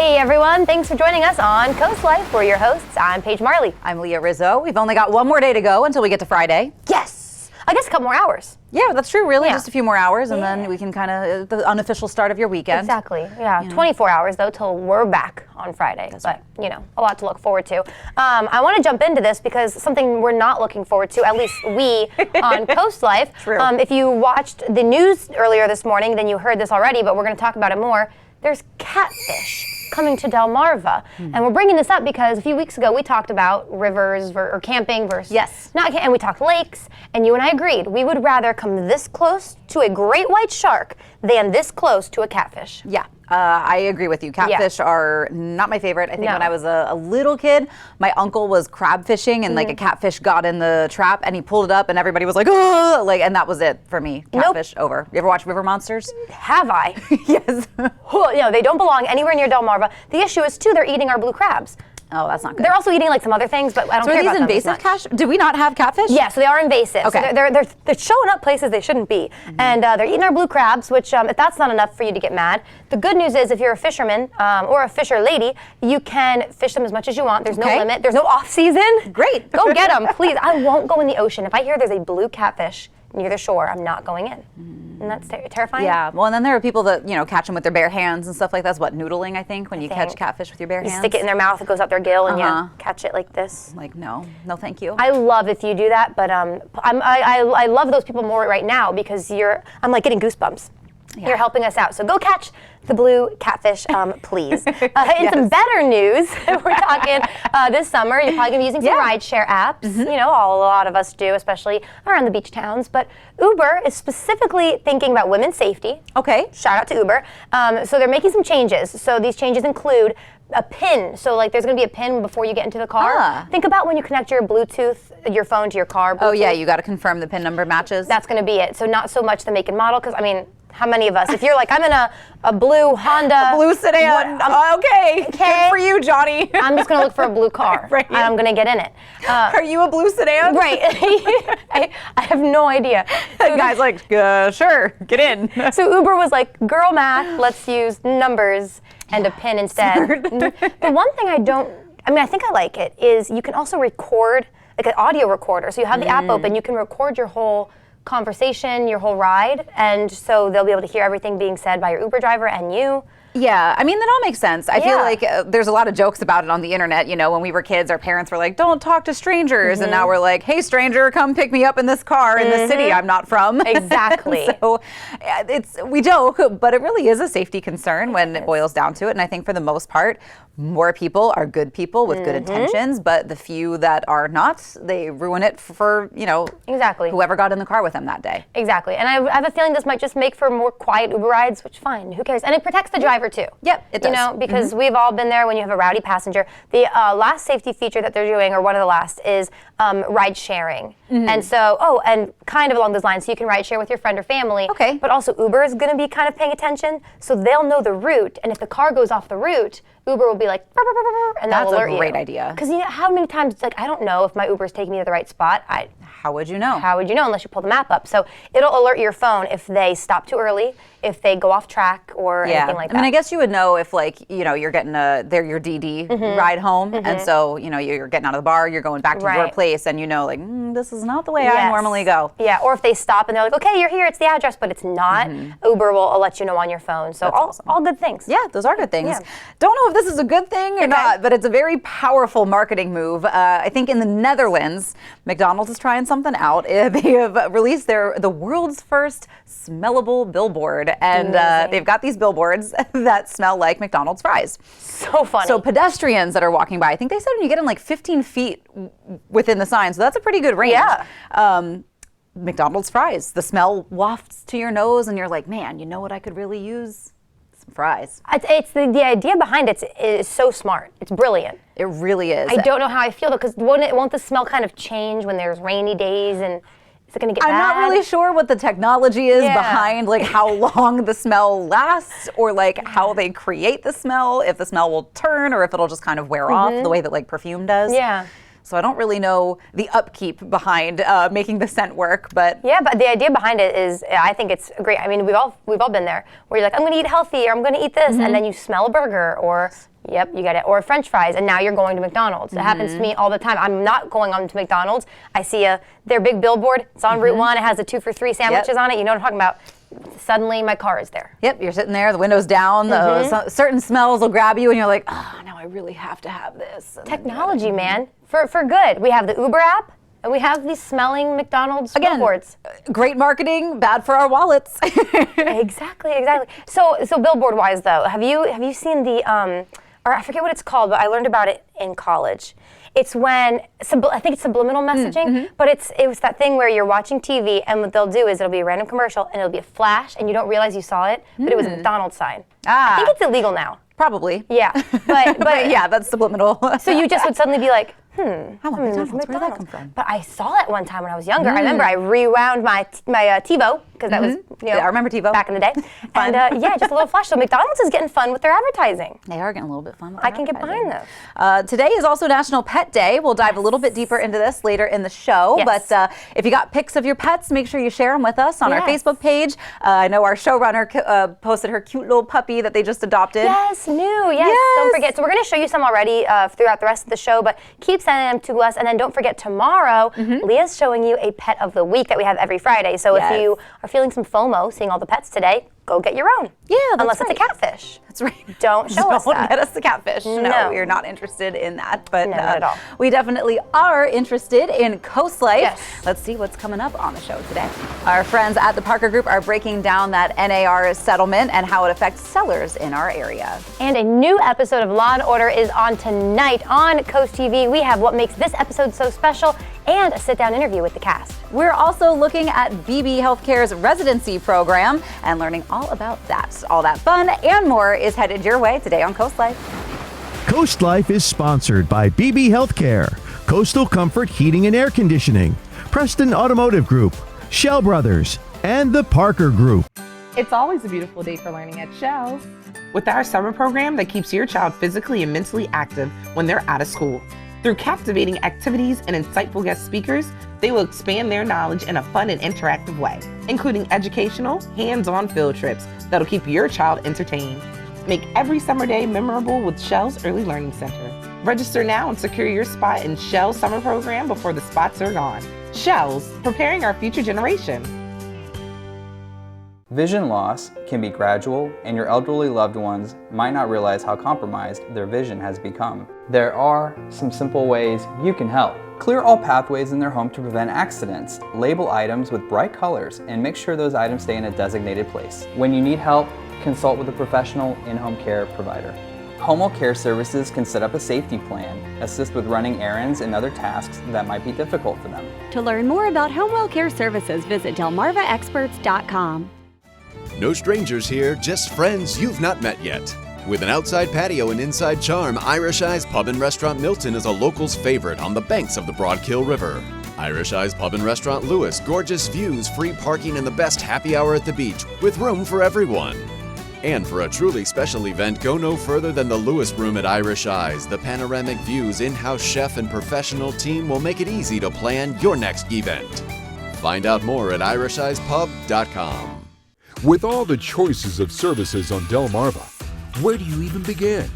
Hey everyone, thanks for joining us on Coast Life. We're your hosts. I'm Paige Marley. I'm Leah Rizzo. We've only got one more day to go until we get to Friday. Yes! I guess a couple more hours. Yeah, that's true, really. Yeah. Just a few more hours, and then we can kind of, the unofficial start of your weekend. Exactly, yeah. 24 hours, though, till we're back on Friday. That's but, you know, a lot to look forward to. I want to jump into this because something we're not looking forward to, at least we on Coast Life. True. If you watched the news earlier this morning, then you heard this already, but we're going to talk about it more. There's catfish coming to Delmarva. And we're bringing this up because a few weeks ago we talked about rivers or camping versus and we talked lakes, and you and I agreed we would rather come this close to a great white shark than this close to a catfish. Yeah, I agree with you. Catfish are not my favorite. I think when I was a little kid, my uncle was crab fishing, and like a catfish got in the trap, and he pulled it up, and everybody was like, "Oh!" Like, and that was it for me. Catfish over. You ever watch River Monsters? Have I? Yes. No, they don't belong anywhere near Delmarva. The issue is too, they're eating our blue crabs. Oh, that's not good. They're also eating like some other things, but I don't care about them. So are these invasive catfish? Do we not have catfish? Yeah, so they are invasive. Okay. So they're showing up places they shouldn't be. And they're eating our blue crabs, which if that's not enough for you to get mad, the good news is if you're a fisherman or a fisher lady, you can fish them as much as you want. There's no limit. There's no off season. Great. Go get them, please. I won't go in the ocean. If I hear there's a blue catfish near the shore, I'm not going in. And that's terrifying. Yeah, well, and then there are people that, you know, catch them with their bare hands and stuff like that. That's what, noodling, I think, when you catch catfish with your bare hands? You stick it in their mouth, it goes up their gill, and you catch it like this. Like, no, thank you. I love if you do that, but I love those people more right now because I'm like getting goosebumps. Yeah. You're helping us out. So go catch the blue catfish, please. In some better news, we're talking this summer, you're probably going to be using some rideshare apps. You know, a lot of us do, especially around the beach towns. But Uber is specifically thinking about women's safety. Okay. Shout out to Uber. So they're making some changes. So these changes include a pin. So like there's going to be a pin before you get into the car. Think about when you connect your Bluetooth, your phone to your car. Bluetooth. Oh yeah, you got to confirm the pin number matches. That's going to be it. So not so much the make and model, because I mean, how many of us, if you're like, I'm in a blue Honda. A blue sedan. Okay. Good for you, Johnny. I'm just going to look for a blue car. Right. And I'm going to get in it. Are you a blue sedan? Right. I have no idea. So guy's like, sure, get in. So Uber was like, girl math, let's use numbers and a pin instead. The one thing I think I like it, is you can also record, like an audio recorder. So you have the app open, you can record your whole conversation, your whole ride, and so they'll be able to hear everything being said by your Uber driver and you. Yeah, I mean, that all makes sense. I feel like there's a lot of jokes about it on the internet. You know, when we were kids, our parents were like, don't talk to strangers. And now we're like, hey, stranger, come pick me up in this car in the city I'm not from. Exactly. So we joke, but it really is a safety concern when it boils down to it. And I think for the most part, more people are good people with good intentions, but the few that are not, they ruin it for you know, whoever got in the car with them that day. Exactly. And I have a feeling this might just make for more quiet Uber rides, which fine, who cares? And it protects the driver too. Yep, it does. You know, because we've all been there when you have a rowdy passenger. The last safety feature that they're doing, or one of the last, is ride sharing. And so, and kind of along those lines, so you can ride share with your friend or family. Okay. But also Uber is going to be kind of paying attention, so they'll know the route, and if the car goes off the route, Uber will be like, burr, burr, burr, burr, and they'll alert you. That's a great idea. Because you know how many times, it's like, I don't know if my Uber's taking me to the right spot. How would you know? How would you know unless you pull the map up? So it'll alert your phone if they stop too early, if they go off track, or anything like that. I mean, I guess you would know if, like, you know, you're getting your DD ride home, and so, you know, you're getting out of the bar, you're going back to your place, and you know, like, this is not the way I normally go. Yeah, or if they stop and they're like, okay, you're here, it's the address, but it's not, Uber will let you know on your phone. So all good things. Yeah, those are good things. Yeah. Don't know if this is a good thing or not, but it's a very powerful marketing move. I think in the Netherlands, McDonald's is trying something out. They have released the world's first smellable billboard, and they've got these billboards that smell like McDonald's fries. So funny. So pedestrians that are walking by, I think they said when you get in like 15 feet within the sign, so that's a pretty good range. Yeah. McDonald's fries, the smell wafts to your nose, and you're like, man, you know what I could really use? Some fries. It's the idea behind it is so smart. It's brilliant. It really is. I don't know how I feel though, because won't the smell kind of change when there's rainy days, and is it going to get bad? I'm not really sure what the technology is behind, like, how long the smell lasts, or like how they create the smell, if the smell will turn or if it'll just kind of wear off the way that like perfume does. Yeah. So I don't really know the upkeep behind making the scent work, but yeah, but the idea behind it is, I think it's great. I mean, we've all been there where you're like, I'm going to eat healthy, or I'm going to eat this, and then you smell a burger or Yep, you get it. Or French fries, and now you're going to McDonald's. It happens to me all the time. I'm not going on to McDonald's. I see their big billboard. It's on Route 1. It has the 2 for $3 sandwiches on it. You know what I'm talking about. Suddenly, my car is there. Yep, you're sitting there, the window's down, certain smells will grab you, and you're like, oh, now I really have to have this. And technology, man, for good. We have the Uber app, and we have these smelling McDonald's billboards. Great marketing, bad for our wallets. Exactly. So billboard-wise, though, have you seen the, or I forget what it's called, but I learned about it in college. It's when, I think it's subliminal messaging, but it was that thing where you're watching TV, and what they'll do is it'll be a random commercial, and it'll be a flash, and you don't realize you saw it, but it was a McDonald's sign. I think it's illegal now. Probably. Yeah, but yeah, that's subliminal. So you just would suddenly be like, I want McDonald's. Where did that come from? But I saw it one time when I was younger. I remember I rewound my TiVo, because that was, I remember TiVo. Back in the day. And just a little flash. So McDonald's is getting fun with their advertising. They are getting a little bit fun with their I can get behind this. Today is also National Pet Day. We'll dive a little bit deeper into this later in the show. Yes. But if you got pics of your pets, make sure you share them with us on our Facebook page. I know our showrunner posted her cute little puppy that they just adopted. Yes, new. Yes. Don't forget. So we're going to show you some already throughout the rest of the show, but keep sending them to us. And then don't forget, tomorrow, Leah's showing you a pet of the week that we have every Friday. So if you are feeling some FOMO, seeing all the pets today, go get your own. Yeah, unless it's a catfish. That's right. Don't show us that. Don't get us the catfish. No, we're not interested in that. But no, not at all. We definitely are interested in COASTLIFE. Yes. Let's see what's coming up on the show today. Our friends at the Parker Group are breaking down that NAR settlement and how it affects sellers in our area. And a new episode of Law & Order is on tonight on Coast TV. We have what makes this episode so special and a sit-down interview with the cast. We're also looking at BB Healthcare's residency program and learning all about that. All that fun and more is headed your way today on COASTLIFE. COASTLIFE is sponsored by BB Healthcare, Coastal Comfort Heating and Air Conditioning, Preston Automotive Group, Shell Brothers, and the Parker Group. It's always a beautiful day for learning at Shell. With our summer program that keeps your child physically and mentally active when they're out of school. Through captivating activities and insightful guest speakers, they will expand their knowledge in a fun and interactive way, including educational, hands-on field trips that'll keep your child entertained. Make every summer day memorable with Shell's Early Learning Center. Register now and secure your spot in Shell's summer program before the spots are gone. Shell's, preparing our future generation. Vision loss can be gradual, and your elderly loved ones might not realize how compromised their vision has become. There are some simple ways you can help. Clear all pathways in their home to prevent accidents. Label items with bright colors and make sure those items stay in a designated place. When you need help, consult with a professional in-home care provider. Home care services can set up a safety plan, assist with running errands and other tasks that might be difficult for them. To learn more about home care services, visit delmarvaexperts.com. No strangers here, just friends you've not met yet. With an outside patio and inside charm, Irish Eyes Pub and Restaurant Milton is a local's favorite on the banks of the Broadkill River. Irish Eyes Pub and Restaurant Lewis, gorgeous views, free parking, and the best happy hour at the beach, with room for everyone. And for a truly special event, go no further than the Lewis Room at Irish Eyes. The panoramic views, in-house chef, and professional team will make it easy to plan your next event. Find out more at irisheyespub.com. With all the choices of services on Delmarva, where do you even begin?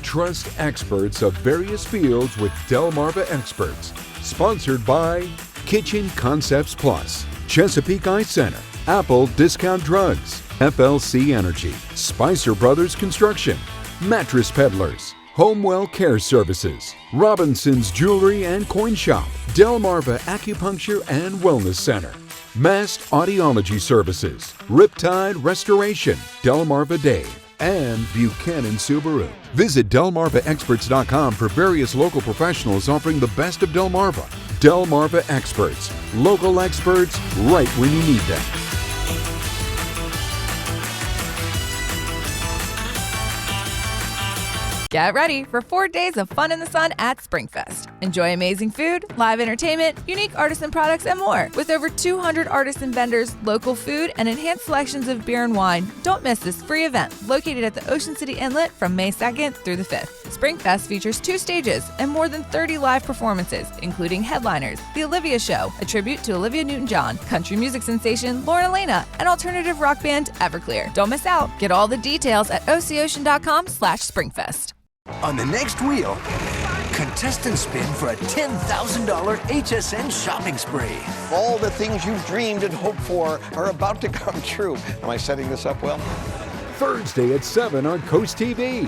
Trust experts of various fields with Delmarva Experts. Sponsored by Kitchen Concepts Plus, Chesapeake Eye Center, Apple Discount Drugs, FLC Energy, Spicer Brothers Construction, Mattress Peddlers, Homewell Care Services, Robinson's Jewelry and Coin Shop, Delmarva Acupuncture and Wellness Center, Mast Audiology Services, Riptide Restoration, Delmarva Dave, and Buchanan Subaru. Visit DelmarvaExperts.com for various local professionals offering the best of Delmarva. Delmarva Experts, local experts right when you need them. Get ready for 4 days of fun in the sun at SpringFest. Enjoy amazing food, live entertainment, unique artisan products, and more. With over 200 artisan vendors, local food, and enhanced selections of beer and wine, don't miss this free event located at the Ocean City Inlet from May 2nd through the 5th. SpringFest features 2 stages and more than 30 live performances, including headliners, The Olivia Show, a tribute to Olivia Newton-John, country music sensation Lauren Elena, and alternative rock band Everclear. Don't miss out. Get all the details at ococean.com/SpringFest. On the next wheel, contestants spin for a $10,000 HSN shopping spree. All the things you've dreamed and hoped for are about to come true. Am I setting this up well? Thursday at 7 on Coast TV.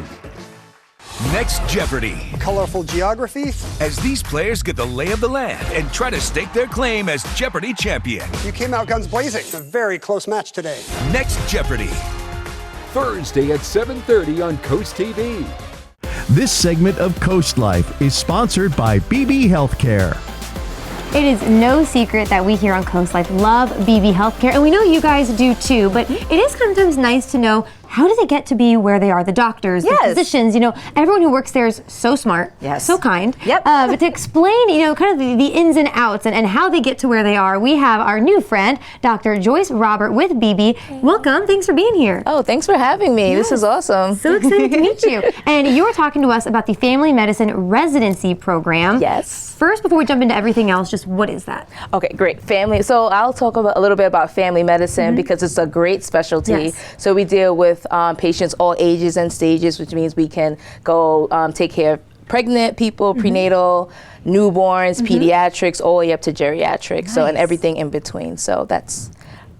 Next Jeopardy! Colorful geography. As these players get the lay of the land and try to stake their claim as Jeopardy champion. You came out guns blazing. It's a very close match today. Next Jeopardy! Thursday at 7:30 on Coast TV. This segment of Coast Life is sponsored by BB Healthcare. It is no secret that we here on Coast Life love BB Healthcare, and we know you guys do too, but it is sometimes nice to know, how do they get to be where they are? The doctors, the physicians, everyone who works there is so smart, so kind. Yep. But to explain, kind of the ins and outs and how they get to where they are, we have our new friend, Dr. Joyce Robert with BB. Welcome. Thanks for being here. Oh, thanks for having me. Yes. This is awesome. So excited to meet you. And you were talking to us about the Family Medicine Residency Program. Yes. First, before we jump into everything else, just what is that? Okay, great. Family. So I'll talk a little bit about family medicine because it's a great specialty. Yes. So we deal with patients all ages and stages, which means we can go take care of pregnant people, prenatal, newborns, pediatrics, all the way up to geriatrics. Nice. So and everything in between. So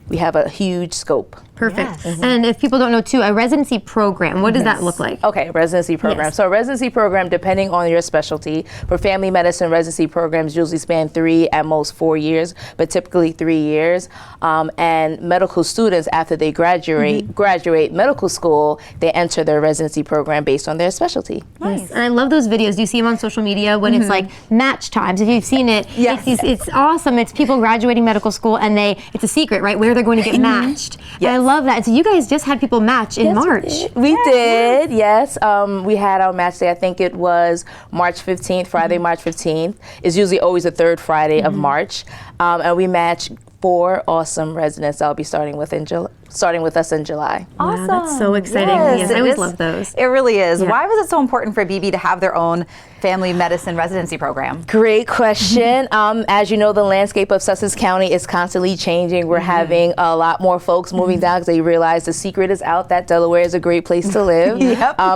we have a huge scope. Perfect. Yes. And if people don't know too, a residency program, what does that look like? Okay, residency program. Yes. So a residency program, depending on your specialty, for family medicine, residency programs usually span 3 at most 4 years, but typically 3 years. And medical students, after they graduate medical school, they enter their residency program based on their specialty. Nice. And I love those videos. Do you see them on social media when it's like match times? If you've seen it, it's awesome. It's people graduating medical school and it's a secret, right, where they're going to get matched. And I love that. And so you guys just had people match in March. We did, yes. We had our match day, I think it was March 15th, Friday, March 15th. It's usually always the third Friday of March. And we match 4 awesome residents that'll be starting with us in July. Awesome. Wow, that's so exciting. Yes, I always love those. It really is. Yeah. Why was it so important for BB to have their own family medicine residency program? Great question. As you know, the landscape of Sussex County is constantly changing. We're having a lot more folks moving down because they realize the secret is out that Delaware is a great place to live.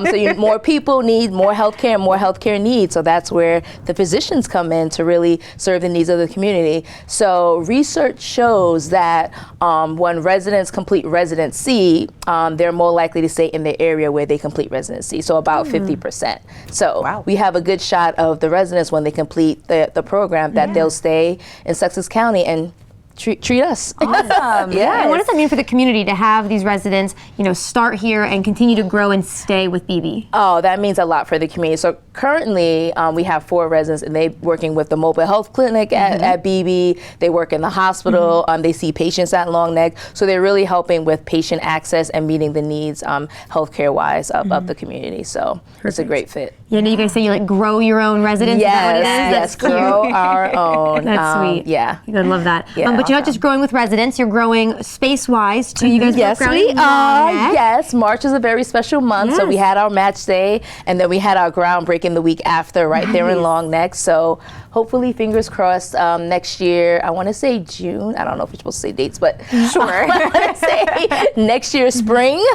So more people need more healthcare and more healthcare needs. So that's where the physicians come in to really serve the needs of the community. So research shows that when residents complete residency, they're more likely to stay in the area where they complete residency. So about 50%. So we have a good shot of the residents when they complete the program that they'll stay in Sussex County and treat us. Awesome. Yeah. And what does that mean for the community to have these residents, start here and continue to grow and stay with BB? Oh, that means a lot for the community. So currently, we have 4 residents, and they're working with the mobile health clinic at BB. They work in the hospital. They see patients at Long Neck. So they're really helping with patient access and meeting the needs, healthcare-wise, of the community. So it's a great fit. Yeah, you guys say you grow your own residents? Yes, grow our own. That's sweet. Yeah. I love that. Yeah. But you're not just growing with residents, you're growing space-wise too. You guys Yes, we are. Yes, March is a very special month. So we had our match day, and then we had our groundbreaking the week after there in Long Neck. So hopefully, fingers crossed, next year, I want to say June. I don't know if we're supposed to say dates, but sure. I want to say next year, spring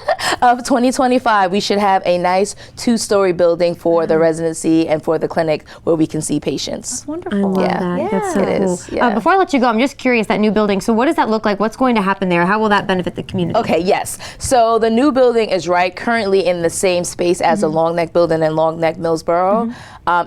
of 2025, we should have a nice 2-story building for the residency and for the clinic where we can see patients. That's wonderful. I love that. Yeah. That's so It cool. is, yeah. Before I let you go, I'm just curious, that new building, so what does that look like? What's going to happen there? How will that benefit the community? Okay, yes. So the new building is currently in the same space as the Long Neck building in Long Neck, Millsboro.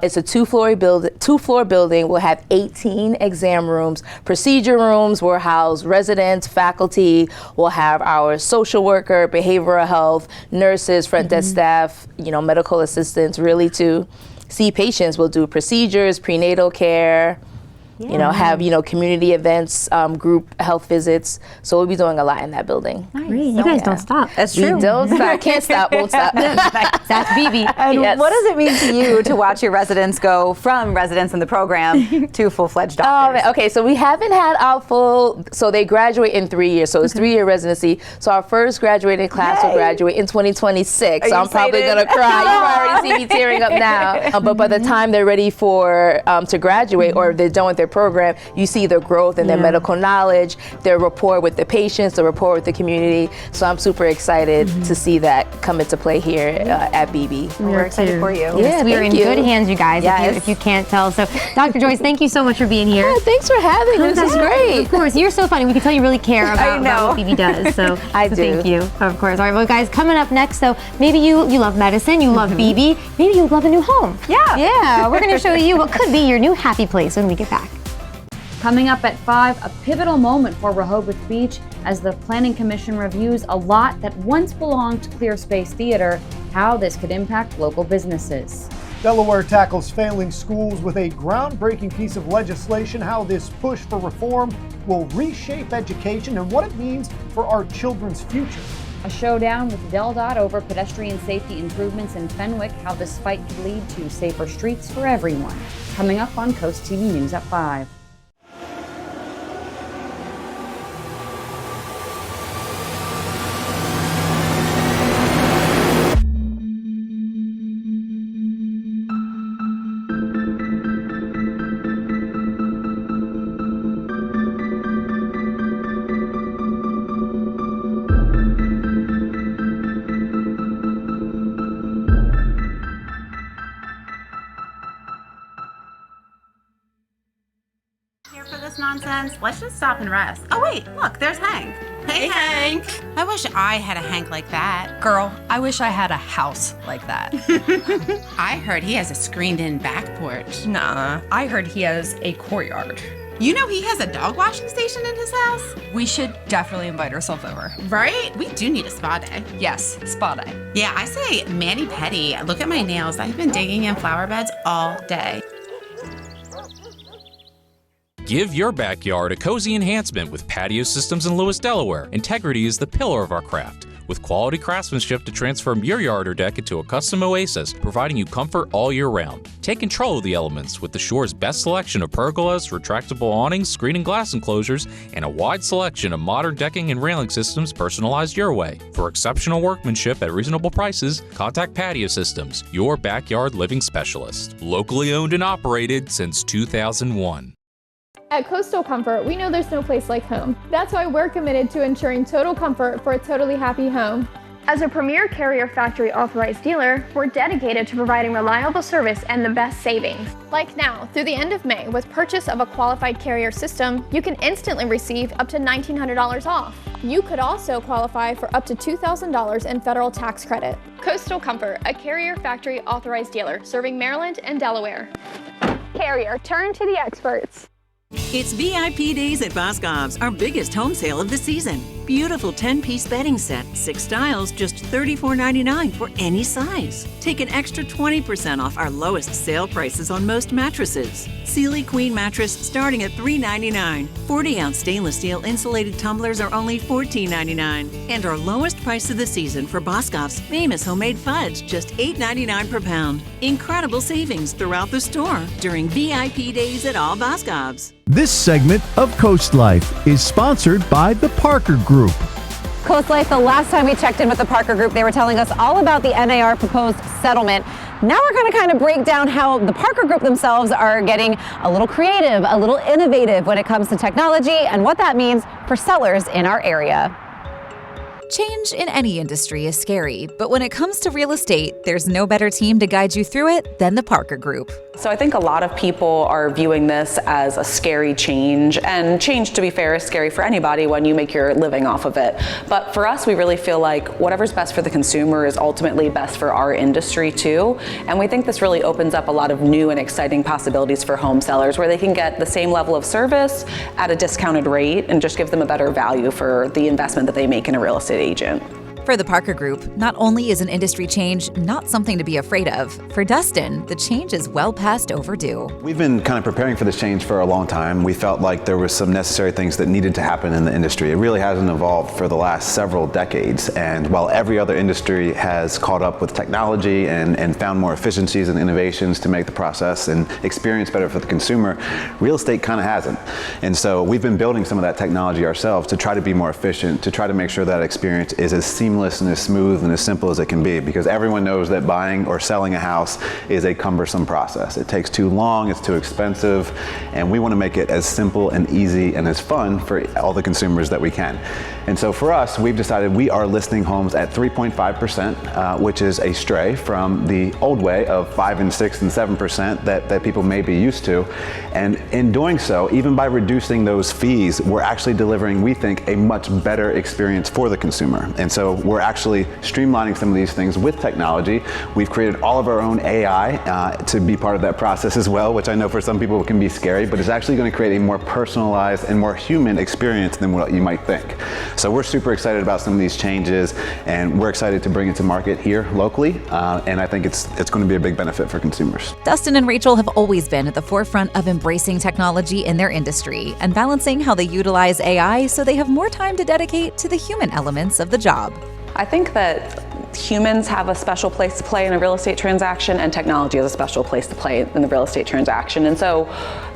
It's a 2-floor building. We'll have 18 exam rooms. Procedure rooms will house residents, faculty. We'll have our social worker, behavioral health, nurses, front desk staff, medical assistants, really to see patients. We'll do procedures, prenatal care, have, community events, group health visits. So we'll be doing a lot in that building. Nice. Great. You guys don't stop. That's true. We don't stop. Can't stop, won't stop. That's BB. And what does it mean to you to watch your residents go from residents in the program to full-fledged doctors? Okay, so we haven't had our so they graduate in 3 years. So it's 3-year residency. So our first graduating class will graduate in 2026. So I'm probably going to cry. You already see me tearing up now. But by the time they're ready to graduate or they're done with their program, you see their growth and their medical knowledge, their rapport with the patients, the rapport with the community. So I'm super excited to see that come into play here at BB. We're excited for you. Yes, we are in good hands, you guys, Yes. if you can't tell. So, Dr. Joyce, thank you so much for being here. Yeah, thanks for having us. This is great. Of course, you're so funny. We can tell you really care about what BB does. So, I do. Thank you, of course. All right, well, guys, coming up next, so maybe you love medicine, you love BB, maybe you love a new home. Yeah, we're going to show you what could be your new happy place when we get back. Coming up at 5, a pivotal moment for Rehoboth Beach as the Planning Commission reviews a lot that once belonged to Clear Space Theater, how this could impact local businesses. Delaware tackles failing schools with a groundbreaking piece of legislation, how this push for reform will reshape education and what it means for our children's future. A showdown with DelDOT over pedestrian safety improvements in Fenwick, how this fight could lead to safer streets for everyone. Coming up on Coast TV News at 5. Nonsense. Let's just stop and rest. Oh wait, look, there's Hank. Hey Hank. I wish I had a Hank like that. Girl, I wish I had a house like that. I heard he has a screened-in back porch. Nah, I heard he has a courtyard. You know he has a dog washing station in his house? We should definitely invite ourselves over. Right? We do need a spa day. Yes, spa day. Yeah, I say mani-pedi. Look at my nails. I've been digging in flower beds all day. Give your backyard a cozy enhancement with patio systems in Lewis, Delaware. Integrity is the pillar of our craft, with quality craftsmanship to transform your yard or deck into a custom oasis, providing you comfort all year round. Take control of the elements with the Shore's best selection of pergolas, retractable awnings, screen and glass enclosures, and a wide selection of modern decking and railing systems personalized your way. For exceptional workmanship at reasonable prices, contact Patio Systems, your backyard living specialist. Locally owned and operated since 2001. At Coastal Comfort, we know there's no place like home. That's why we're committed to ensuring total comfort for a totally happy home. As a premier Carrier Factory authorized dealer, we're dedicated to providing reliable service and the best savings. Like now, through the end of May, with purchase of a qualified Carrier system, you can instantly receive up to $1,900 off. You could also qualify for up to $2,000 in federal tax credit. Coastal Comfort, a Carrier Factory authorized dealer serving Maryland and Delaware. Carrier, turn to the experts. It's VIP days at Boscov's, our biggest home sale of the season. Beautiful 10-piece bedding set, 6 styles, just $34.99 for any size. Take an extra 20% off our lowest sale prices on most mattresses. Sealy Queen mattress starting at $3.99. 40-ounce stainless steel insulated tumblers are only $14.99. And our lowest price of the season for Boscov's famous homemade fudge, just $8.99 per pound. Incredible savings throughout the store during VIP days at all Boscov's. This segment of Coast Life is sponsored by the Parker Group. Coast Life, the last time we checked in with the Parker Group, they were telling us all about the NAR proposed settlement. Now we're going to kind of break down how the Parker Group themselves are getting a little creative, a little innovative when it comes to technology and what that means for sellers in our area. Change in any industry is scary, but when it comes to real estate, there's no better team to guide you through it than the Parker Group. So I think a lot of people are viewing this as a scary change, and change, to be fair, is scary for anybody when you make your living off of it. But for us, we really feel like whatever's best for the consumer is ultimately best for our industry too. And we think this really opens up a lot of new and exciting possibilities for home sellers where they can get the same level of service at a discounted rate and just give them a better value for the investment that they make in a real estate agent. For the Parker Group, not only is an industry change not something to be afraid of, for Dustin, the change is well past overdue. We've been kind of preparing for this change for a long time. We felt like there were some necessary things that needed to happen in the industry. It really hasn't evolved for the last several decades, and while every other industry has caught up with technology and found more efficiencies and innovations to make the process and experience better for the consumer, real estate kind of hasn't. And so we've been building some of that technology ourselves to try to be more efficient, to try to make sure that experience is as seamless seamless and as smooth and as simple as it can be, because everyone knows that buying or selling a house is a cumbersome process. It takes too long, it's too expensive, and we want to make it as simple and easy and as fun for all the consumers that we can. And so for us, we've decided we are listing homes at 3.5%, which is a stray from the old way of 5 and 6 and 7% that people may be used to. And in doing so, even by reducing those fees, we're actually delivering, we think, a much better experience for the consumer. And so we're actually streamlining some of these things with technology. We've created all of our own AI to be part of that process as well, which I know for some people can be scary, but it's actually going to create a more personalized and more human experience than what you might think. So we're super excited about some of these changes, and we're excited to bring it to market here locally, and I think it's going to be a big benefit for consumers. Dustin and Rachel have always been at the forefront of embracing technology in their industry and balancing how they utilize AI so they have more time to dedicate to the human elements of the job. I think that humans have a special place to play in a real estate transaction, and technology has a special place to play in the real estate transaction. And so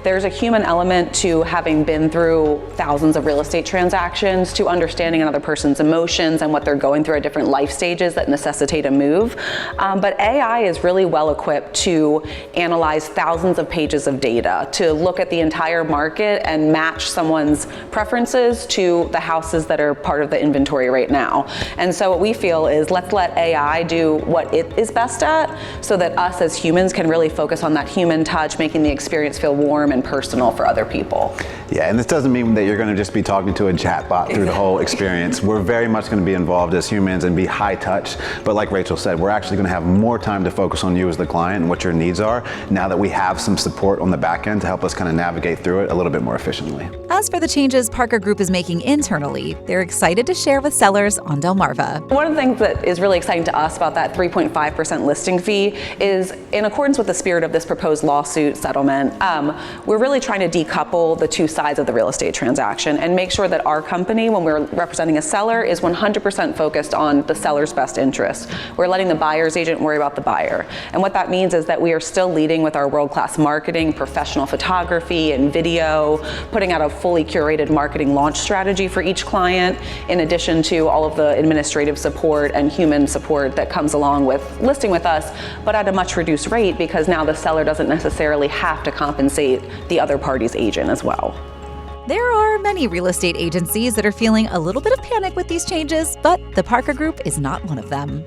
there's a human element to having been through thousands of real estate transactions, to understanding another person's emotions and what they're going through at different life stages that necessitate a move. But AI is really well equipped to analyze thousands of pages of data, to look at the entire market and match someone's preferences to the houses that are part of the inventory right now. And so what we feel is, let's let AI do what it is best at, so that us as humans can really focus on that human touch, making the experience feel warm and personal for other people. Yeah, and this doesn't mean that you're going to just be talking to a chatbot through the whole experience. We're very much going to be involved as humans and be high touch, but like Rachel said, we're actually going to have more time to focus on you as the client and what your needs are, now that we have some support on the back end to help us kind of navigate through it a little bit more efficiently. As for the changes Parker Group is making internally, they're excited to share with sellers on Delmarva. One of the things that is really exciting to us about that 3.5% listing fee is, in accordance with the spirit of this proposed lawsuit settlement, we're really trying to decouple the two sides of the real estate transaction and make sure that our company, when we're representing a seller, is 100% focused on the seller's best interest. We're letting the buyer's agent worry about the buyer. And what that means is that we are still leading with our world-class marketing, professional photography and video, putting out a fully curated marketing launch strategy for each client, in addition to all of the administrative support and human support that comes along with listing with us, but at a much reduced rate, because now the seller doesn't necessarily have to compensate the other party's agent as well. There are many real estate agencies that are feeling a little bit of panic with these changes, but the Parker Group is not one of them.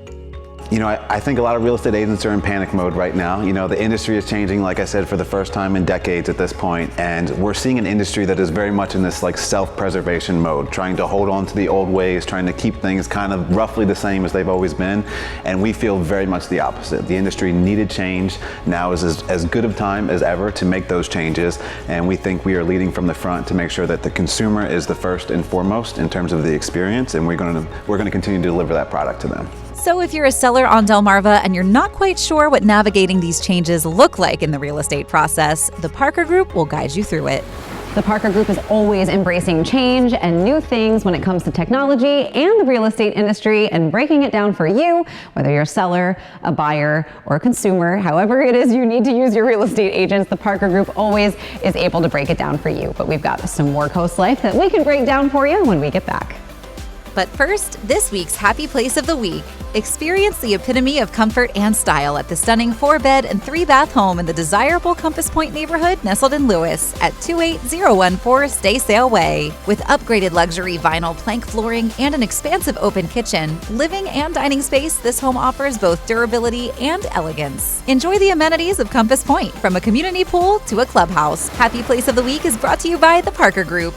You know, I think a lot of real estate agents are in panic mode right now. You know, the industry is changing, like I said, for the first time in decades at this point, and we're seeing an industry that is very much in this like self-preservation mode, trying to hold on to the old ways, trying to keep things kind of roughly the same as they've always been, and we feel very much the opposite. The industry needed change. Now is as good of time as ever to make those changes, and we think we are leading from the front to make sure that the consumer is the first and foremost in terms of the experience, and we're going to continue to deliver that product to them. So if you're a seller on Delmarva and you're not quite sure what navigating these changes look like in the real estate process, the Parker Group will guide you through it. The Parker Group is always embracing change and new things when it comes to technology and the real estate industry, and breaking it down for you, whether you're a seller, a buyer, or a consumer, however it is you need to use your real estate agents, the Parker Group always is able to break it down for you. But we've got some more Coast Life that we can break down for you when we get back. But first, this week's Happy Place of the Week. Experience the epitome of comfort and style at the stunning 4-bed and 3-bath home in the desirable Compass Point neighborhood nestled in Lewis at 28014 Stay Sail Way. With upgraded luxury vinyl plank flooring and an expansive open kitchen, living and dining space, this home offers both durability and elegance. Enjoy the amenities of Compass Point, from a community pool to a clubhouse. Happy Place of the Week is brought to you by the Parker Group.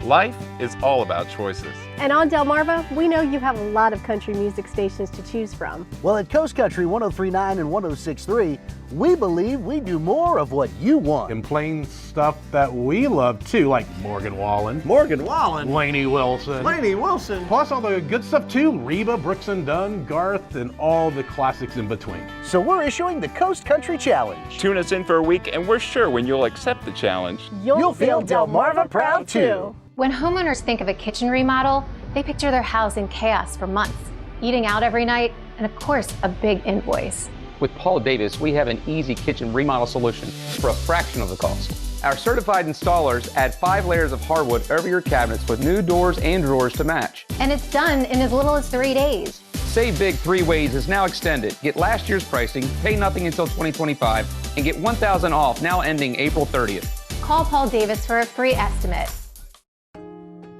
Life is all about choices. And on Delmarva, we know you have a lot of country music stations to choose from. Well, at Coast Country 103.9 and 106.3, we believe we do more of what you want. And playing stuff that we love too, like Morgan Wallen. Morgan Wallen? Lainey Wilson. Lainey Wilson. Plus all the good stuff too, Reba, Brooks and Dunn, Garth, and all the classics in between. So we're issuing the Coast Country Challenge. Tune us in for a week and we're sure when you'll accept the challenge, you'll feel Delmarva proud too. When homeowners think of a kitchen remodel, they picture their house in chaos for months, eating out every night, and of course, a big invoice. With Paul Davis, we have an easy kitchen remodel solution for a fraction of the cost. Our certified installers add 5 layers of hardwood over your cabinets with new doors and drawers to match. And it's done in as little as 3 days. Save Big 3 Ways is now extended. Get last year's pricing, pay nothing until 2025, and get $1,000 off now ending April 30th. Call Paul Davis for a free estimate.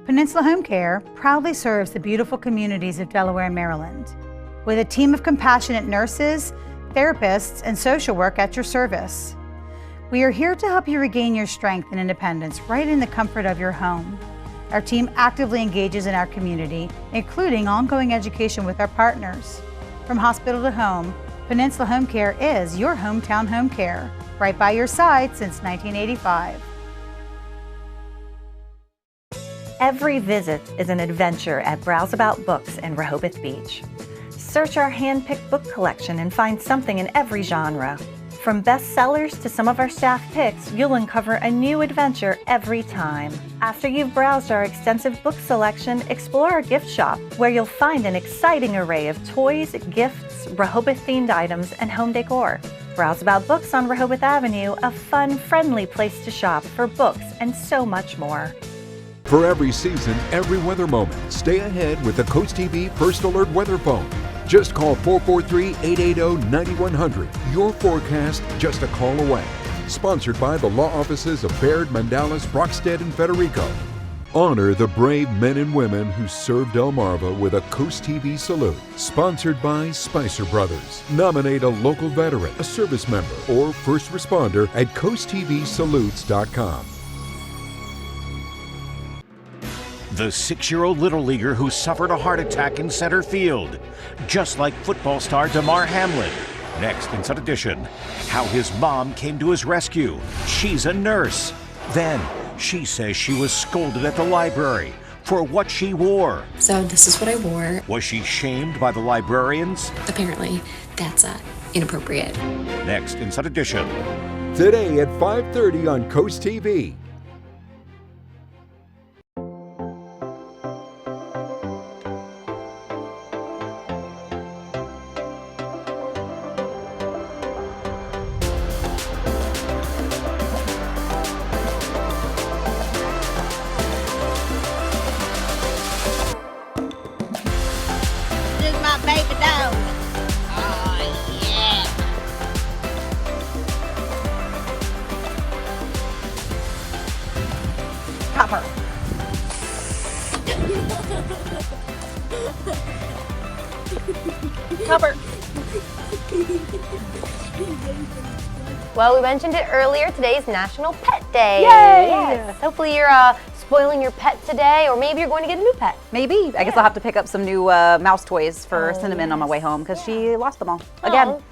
Peninsula Home Care proudly serves the beautiful communities of Delaware and Maryland with a team of compassionate nurses, therapists, and social work at your service. We are here to help you regain your strength and independence right in the comfort of your home. Our team actively engages in our community, including ongoing education with our partners. From hospital to home, Peninsula Home Care is your hometown home care, right by your side since 1985. Every visit is an adventure at Browse About Books in Rehoboth Beach. Search our hand-picked book collection and find something in every genre. From bestsellers to some of our staff picks, you'll uncover a new adventure every time. After you've browsed our extensive book selection, explore our gift shop, where you'll find an exciting array of toys, gifts, Rehoboth-themed items, and home decor. Browse About Books on Rehoboth Avenue, a fun, friendly place to shop for books and so much more. For every season, every weather moment, stay ahead with the Coast TV First Alert Weather Phone. Just call 443-880-9100. Your forecast just a call away. Sponsored by the law offices of Baird, Mandalis, Brockstead, and Federico. Honor the brave men and women who served Delmarva with a Coast TV salute. Sponsored by Spicer Brothers. Nominate a local veteran, a service member, or first responder at coasttvsalutes.com. The 6-year-old Little Leaguer who suffered a heart attack in center field, just like football star Damar Hamlin. Next in Sun Edition, how his mom came to his rescue. She's a nurse. Then, she says she was scolded at the library for what she wore. So this is what I wore. Was she shamed by the librarians? Apparently, that's inappropriate. Next in Sun Edition. Today at 5:30 on Coast TV. Well, we mentioned it earlier. Today is National Pet Day. Yay! Yes. Hopefully you're spoiling your pet today, or maybe you're going to get a new pet. Maybe. I guess I'll have to pick up some new mouse toys for Cinnamon on my way home because she lost them all. Again.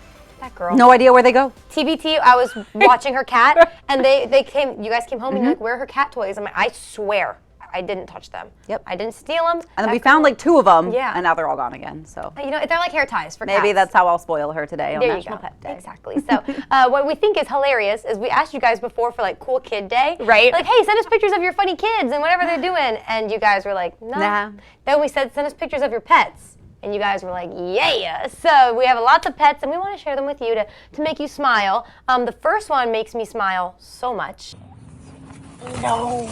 That girl. No idea where they go. TBT, I was watching her cat, and they came, you guys came home and you're like, where are her cat toys? I'm like, I swear, I didn't touch them. Yep. I didn't steal them. And then we found like 2 of them, Yeah. and now they're all gone again. So You know, they're like hair ties for maybe cats. that's how I'll spoil her today on There you National go. Pet Day. Exactly. So what we think is hilarious is we asked you guys before for like Cool Kid Day. Right. Like, hey, send us pictures of your funny kids and whatever they're doing. And you guys were like, no. Nah. Then we said, send us pictures of your pets. And you guys were like, yeah. So we have lots of pets and we want to share them with you to make you smile. The first one makes me smile so much. No.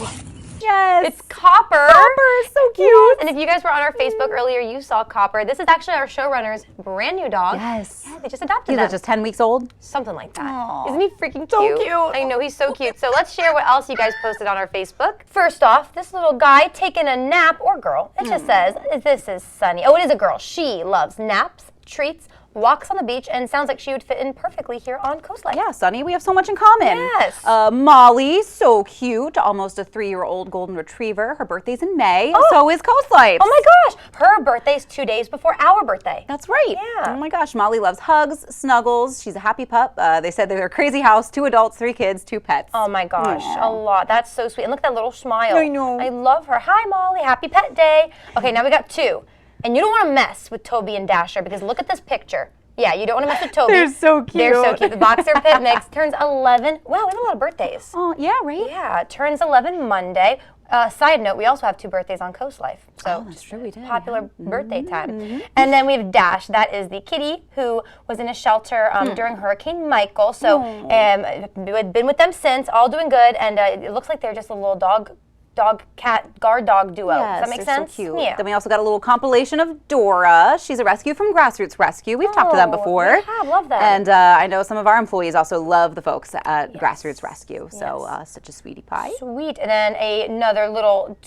Yes. It's Copper. Copper is so cute. And if you guys were on our Facebook earlier, you saw Copper. This is actually our showrunner's brand new dog. Yes. Yeah, they just adopted He's him. like just 10 weeks old. Something like that. Aww. Isn't he freaking cute? So cute. I know, he's so cute. So let's share what else you guys posted on our Facebook. First off, this little guy taking a nap, or girl, it just says, this is Sunny. Oh, it is a girl. She loves naps, treats, walks on the beach, and sounds like she would fit in perfectly here on COASTLIFE. Yeah, Sunny, we have so much in common. Yes. Molly, so cute, almost a 3-year-old golden retriever. Her birthday's in May, Oh. so is COASTLIFE. Oh my gosh, her birthday's 2 days before our birthday. That's right. Yeah. Oh my gosh, Molly loves hugs, snuggles. She's a happy pup. They said they're a crazy house, 2 adults, 3 kids, 2 pets. Oh my gosh, Aww. a lot. That's so sweet. And look at that little smile. I know. I love her. Hi, Molly. Happy Pet Day. Okay, now we got 2. And you don't want to mess with Toby and Dasher because look at this picture. Yeah, you don't want to mess with Toby. They're so cute. They're so cute. The boxer pit mix turns 11. Wow, we have a lot of birthdays. Oh, yeah, right? Yeah, turns 11 Monday. Side note, we also have 2 birthdays on Coast Life. So that's true, we did. Popular birthday time. And then we have Dash. That is the kitty who was in a shelter during Hurricane Michael. So we've been with them since, all doing good. And it looks like they're just a little cat guard dog duo. Yes, Does that make they're sense? So cute. Yeah. Then we also got a little compilation of Dora. She's a rescue from Grassroots Rescue. We've talked to them before. We have, love them. And I know some of our employees also love the folks at Grassroots Rescue. So such a sweetie pie. Sweet. And then another little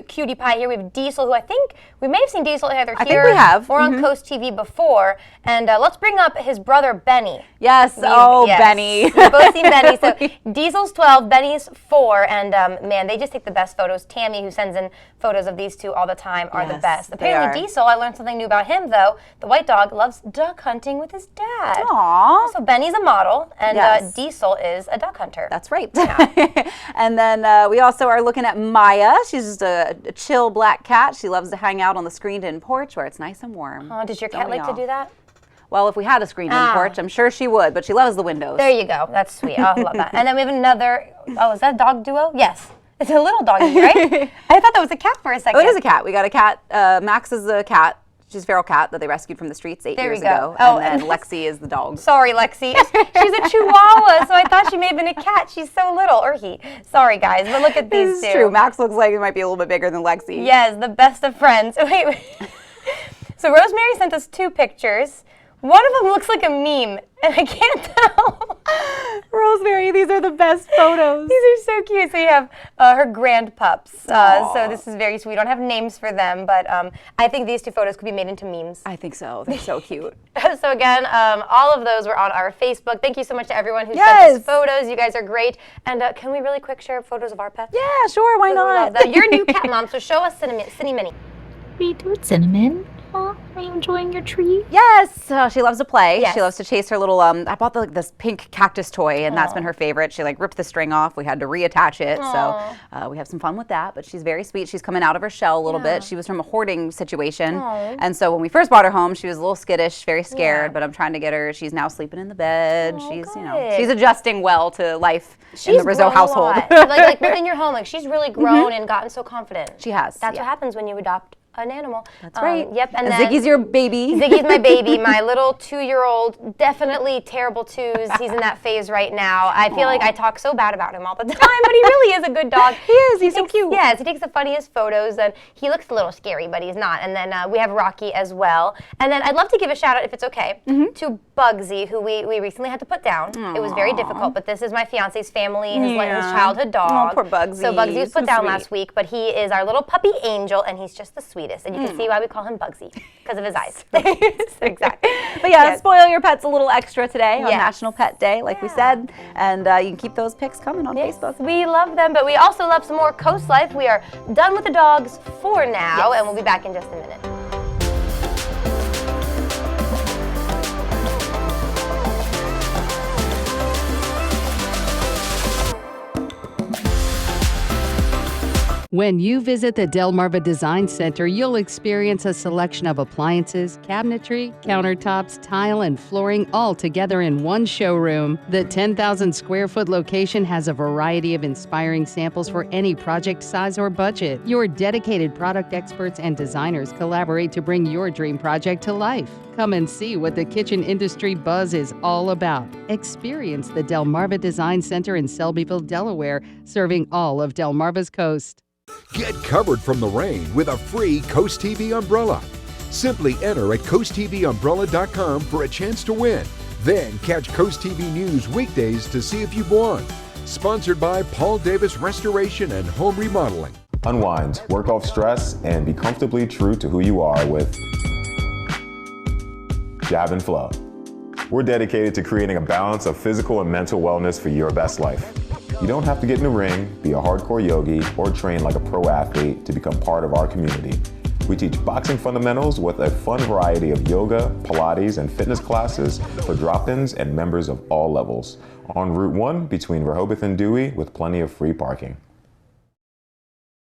cutie pie here. We have Diesel, who I think we may have seen Diesel either here or on Coast TV before. And let's bring up his brother, Benny. Yes. Benny. We've both seen Benny. So Diesel's 12, Benny's 4. And man, they just take the best photos. Tammy, who sends in photos of these two all the time, are the best. Apparently Diesel, I learned something new about him though. The white dog loves duck hunting with his dad. Aww. So Benny's a model and Diesel is a duck hunter. That's right. Yeah. And then we also are looking at Maya. She's just a chill black cat. She loves to hang out on the screened-in porch where it's nice and warm. Oh, does your cat like to do that? Well, if we had a screened-in porch, I'm sure she would, but she loves the windows. There you go. That's sweet. I love that. And then we have another, is that a dog duo? Yes. It's a little doggy, right? I thought that was a cat for a second. Oh, it is a cat. We got a cat. Max is a cat. She's a feral cat that they rescued from the streets 8 years ago. Oh, and then Lexi is the dog. Sorry, Lexi. She's a chihuahua, so I thought she may have been a cat. She's so little, or he. Sorry, guys, but look at these two. This is true. Max looks like he might be a little bit bigger than Lexi. Yes, the best of friends. Wait. So Rosemary sent us 2 pictures. One of them looks like a meme, and I can't tell. Rosemary, these are the best photos. These are so cute. So you have her grand pups. So this is very sweet. We don't have names for them, but I think these 2 photos could be made into memes. I think so. They're so cute. So again, all of those were on our Facebook. Thank you so much to everyone who sent us photos. You guys are great. And can we really quick share photos of our pets? Yeah, sure. Why not? You're a new cat mom, so show us Cinny Minnie. What are you doing, Cinnamon? Are you enjoying your tree? Yes, she loves to play. Yes. She loves to chase her little, I bought this pink cactus toy, and that's been her favorite. She ripped the string off. We had to reattach it, so we have some fun with that, but she's very sweet. She's coming out of her shell a little bit. She was from a hoarding situation, and so when we first brought her home, she was a little skittish, very scared, but I'm trying to get her, she's now sleeping in the bed. She's adjusting well to life in the Rizzo household. like within your home, she's really grown and gotten so confident. She has. That's what happens when you adopt an animal. That's right. Yep. And Ziggy's your baby. Ziggy's my baby. My little 2-year-old, definitely terrible twos. He's in that phase right now. I feel like I talk so bad about him all the time, but he really is a good dog. He is. He's so cute. Yes, he takes the funniest photos, and he looks a little scary, but he's not. And then we have Rocky as well. And then I'd love to give a shout out, if it's okay, to Bugsy, who we recently had to put down. It was very difficult, but this is my fiance's family, his childhood dog. Oh, poor Bugsy. So Bugsy was put down last week, but he is our little puppy angel, and he's just the sweetest. And you can see why we call him Bugsy, because of his eyes. Exactly. But yeah, spoil your pets a little extra today on National Pet Day, like we said. And you can keep those pics coming on Facebook. We love them, but we also love some more Coast Life. We are done with the dogs for now, and we'll be back in just a minute. When you visit the Delmarva Design Center, you'll experience a selection of appliances, cabinetry, countertops, tile, and flooring all together in one showroom. The 10,000 square foot location has a variety of inspiring samples for any project size or budget. Your dedicated product experts and designers collaborate to bring your dream project to life. Come and see what the kitchen industry buzz is all about. Experience the Delmarva Design Center in Selbyville, Delaware, serving all of Delmarva's coast. Get covered from the rain with a free Coast TV umbrella. Simply enter at coasttvumbrella.com for a chance to win. Then catch Coast TV News weekdays to see if you've won. Sponsored by Paul Davis Restoration and Home Remodeling. Unwind, work off stress, and be comfortably true to who you are with Jab and Flow. We're dedicated to creating a balance of physical and mental wellness for your best life. You don't have to get in the ring, be a hardcore yogi, or train like a pro athlete to become part of our community. We teach boxing fundamentals with a fun variety of yoga, Pilates, and fitness classes for drop-ins and members of all levels. On Route 1 between Rehoboth and Dewey with plenty of free parking.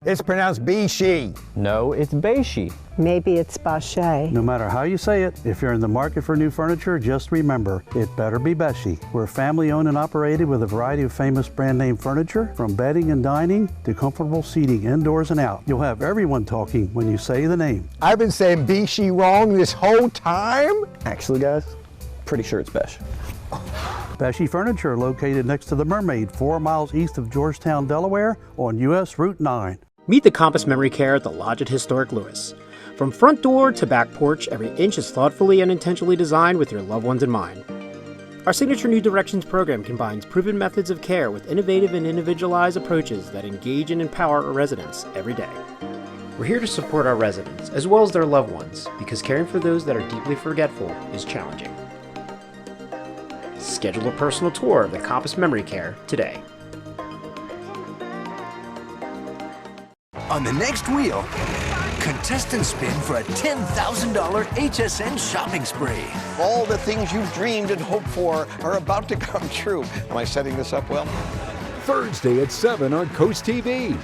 It's pronounced Be-She. No, it's Be-She. Maybe it's Bache. No matter how you say it, if you're in the market for new furniture, just remember, it better be Beshi. We're family owned and operated with a variety of famous brand name furniture, from bedding and dining to comfortable seating indoors and out. You'll have everyone talking when you say the name. I've been saying Be-She wrong this whole time. Actually, guys, pretty sure it's Besh. Beshi Furniture, located next to the Mermaid, 4 miles east of Georgetown, Delaware, on US Route 9. Meet the Compass Memory Care at the Lodge at Historic Lewis. From front door to back porch, every inch is thoughtfully and intentionally designed with your loved ones in mind. Our signature New Directions program combines proven methods of care with innovative and individualized approaches that engage and empower our residents every day. We're here to support our residents, as well as their loved ones, because caring for those that are deeply forgetful is challenging. Schedule a personal tour of the Compass Memory Care today. On the next wheel, contestants spin for a $10,000 HSN shopping spree. All the things you've dreamed and hoped for are about to come true. Am I setting this up well? Thursday at 7 on Coast TV.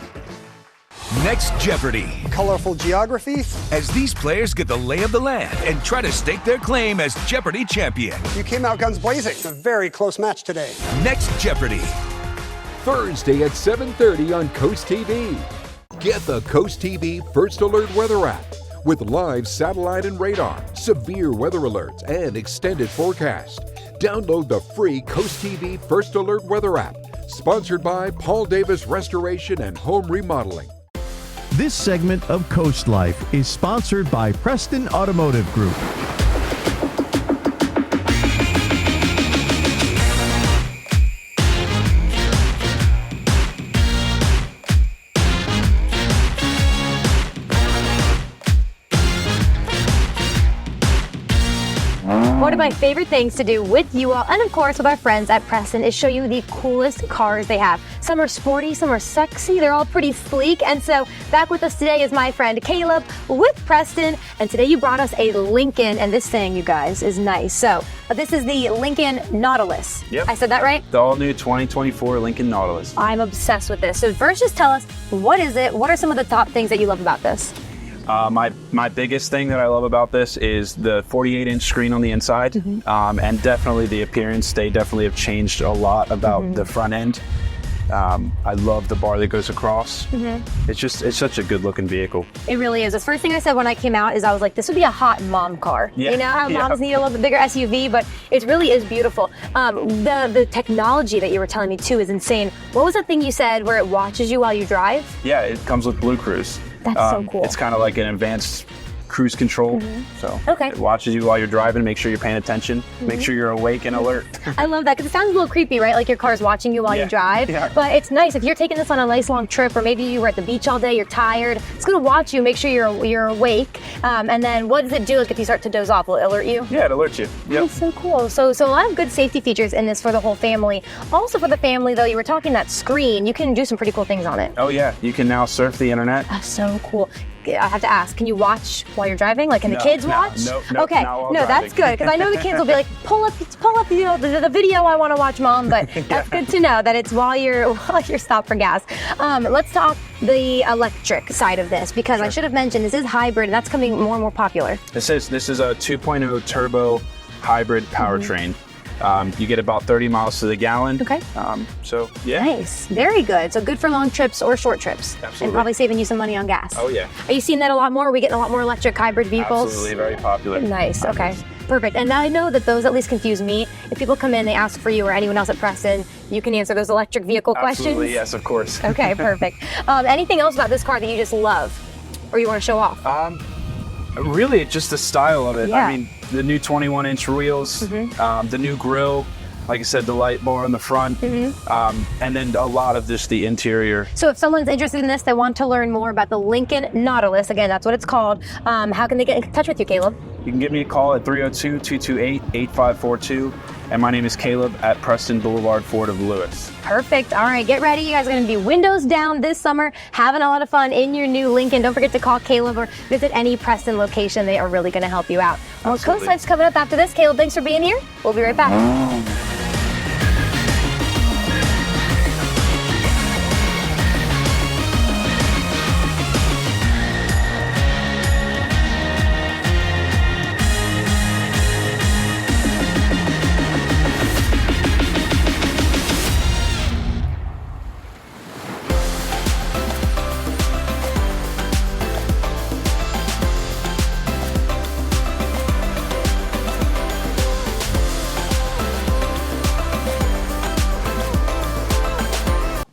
Next Jeopardy! Colorful geography. As these players get the lay of the land and try to stake their claim as Jeopardy champion. You came out guns blazing. A very close match today. Next Jeopardy! Thursday at 7:30 on Coast TV. Get the Coast TV First Alert weather app with live satellite and radar, severe weather alerts, and extended forecast. Download the free Coast TV First Alert weather app, sponsored by Paul Davis Restoration and Home Remodeling. This segment of Coast Life is sponsored by Preston Automotive Group. One of my favorite things to do with you all, and of course with our friends at Preston, is show you the coolest cars they have. Some are sporty, some are sexy, they're all pretty sleek. And so back with us today is my friend Caleb with Preston. And today you brought us a Lincoln, and this thing, you guys, is nice. So this is the Lincoln Nautilus. Yep. I said that right? The all new 2024 Lincoln Nautilus. I'm obsessed with this. So first just tell us, what is it? What are some of the top things that you love about this? My biggest thing that I love about this is the 48-inch screen on the inside, and definitely the appearance. They definitely have changed a lot about the front end. I love the bar that goes across. It's such a good-looking vehicle. It really is. The first thing I said when I came out is I was like, this would be a hot mom car. Yeah. You know how moms need a little bit bigger SUV, but it really is beautiful. The technology that you were telling me too is insane. What was the thing you said where it watches you while you drive? Yeah, it comes with Blue Cruise. That's so cool. It's kind of like an advanced cruise control. So it watches you while you're driving, make sure you're paying attention, make sure you're awake and alert. I love that because it sounds a little creepy, right? Like your car's watching you while you drive. Yeah. But it's nice if you're taking this on a nice long trip, or maybe you were at the beach all day, you're tired. It's going to watch you, make sure you're awake. And then what does it do? Like if you start to doze off, will it alert you? Yeah, it alerts you. Yep. That's so cool. So a lot of good safety features in this for the whole family. Also for the family though, you were talking that screen, you can do some pretty cool things on it. Oh yeah, you can now surf the internet. That's so cool. I have to ask, can you watch while you're driving? Like, can the kids watch? No, okay, no, that's good because I know the kids will be like, pull up, you know, the video I want to watch, Mom. But that's good to know that it's while you're stopped for gas. Let's talk the electric side of this because I should have mentioned this is hybrid and that's becoming more and more popular. This is a 2.0 turbo hybrid powertrain. You get about 30 miles to the gallon. Okay. So yeah. Nice, very good. So good for long trips or short trips. Absolutely. And probably saving you some money on gas. Oh yeah. Are you seeing that a lot more? Are we getting a lot more electric hybrid vehicles? Absolutely, very popular. Nice, okay. Perfect. And I know that those at least confuse me. If people come in, they ask for you or anyone else at Preston, you can answer those electric vehicle questions? Absolutely, yes, of course. Okay, perfect. Anything else about this car that you just love or you want to show off? Really, just the style of it. Yeah. I mean, the new 21-inch wheels, the new grille, like I said, the light bar on the front, and then a lot of just the interior. So if someone's interested in this, they want to learn more about the Lincoln Nautilus, again, that's what it's called, how can they get in touch with you, Caleb? You can give me a call at 302-228-8542, and my name is Caleb at Preston Boulevard Ford of Lewis. Perfect. All right, get ready. You guys are going to be windows down this summer, having a lot of fun in your new Lincoln. Don't forget to call Caleb or visit any Preston location. They are really going to help you out. Well, Coast Life's coming up after this. Caleb, thanks for being here. We'll be right back.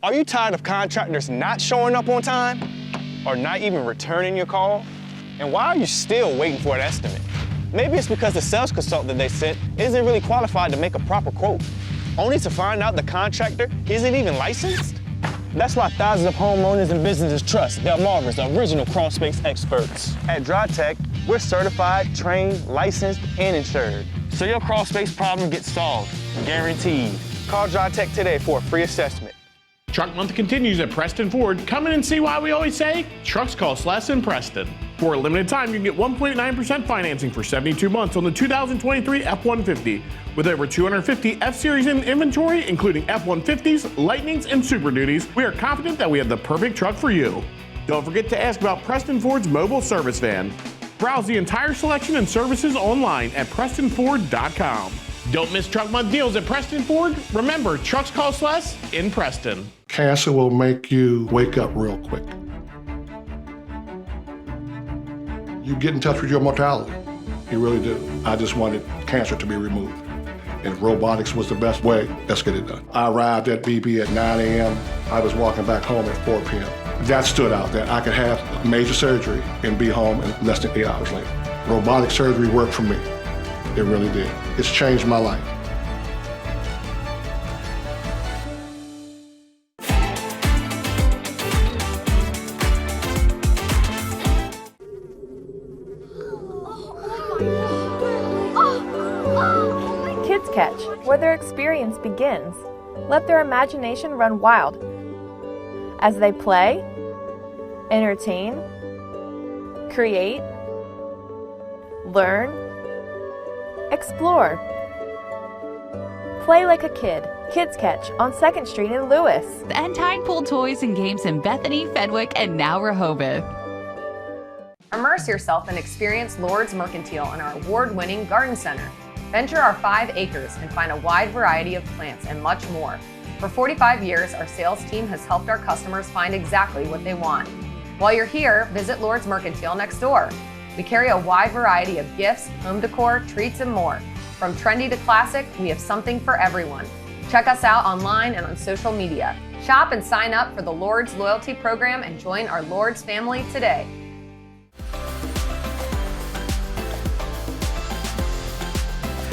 Are you tired of contractors not showing up on time or not even returning your call? And why are you still waiting for an estimate? Maybe it's because the sales consultant they sent isn't really qualified to make a proper quote, only to find out the contractor isn't even licensed? That's why thousands of homeowners and businesses trust Delmarva's original crawl space experts. At DryTech, we're certified, trained, licensed, and insured. So your crawl space problem gets solved, guaranteed. Call DryTech today for a free assessment. Truck Month continues at Preston Ford. Come in and see why we always say, trucks cost less in Preston. For a limited time, you can get 1.9% financing for 72 months on the 2023 F-150. With over 250 F-Series in inventory, including F-150s, Lightnings, and Super Duties, we are confident that we have the perfect truck for you. Don't forget to ask about Preston Ford's mobile service van. Browse the entire selection and services online at PrestonFord.com. Don't miss Truck Month deals at Preston Ford. Remember, trucks cost less in Preston. Cancer will make you wake up real quick. You get in touch with your mortality. You really do. I just wanted cancer to be removed. And robotics was the best way. Let's get it done. I arrived at BB at 9 a.m. I was walking back home at 4 p.m. That stood out, that I could have major surgery and be home in less than 8 hours later. Robotic surgery worked for me. It really did. It's changed my life. Kids Catch, where their experience begins. Let their imagination run wild as they play, entertain, create, learn, explore. Play like a kid. Kids Catch on 2nd Street in Lewis. And tide pool toys and games in Bethany, Fenwick, and now Rehoboth. Immerse yourself and experience Lord's Mercantile in our award-winning garden center. Venture our 5 acres and find a wide variety of plants and much more. For 45 years, our sales team has helped our customers find exactly what they want. While you're here, visit Lord's Mercantile next door. We carry a wide variety of gifts, home decor, treats, and more. From trendy to classic, we have something for everyone. Check us out online and on social media. Shop and sign up for the Lord's Loyalty Program and join our Lord's family today.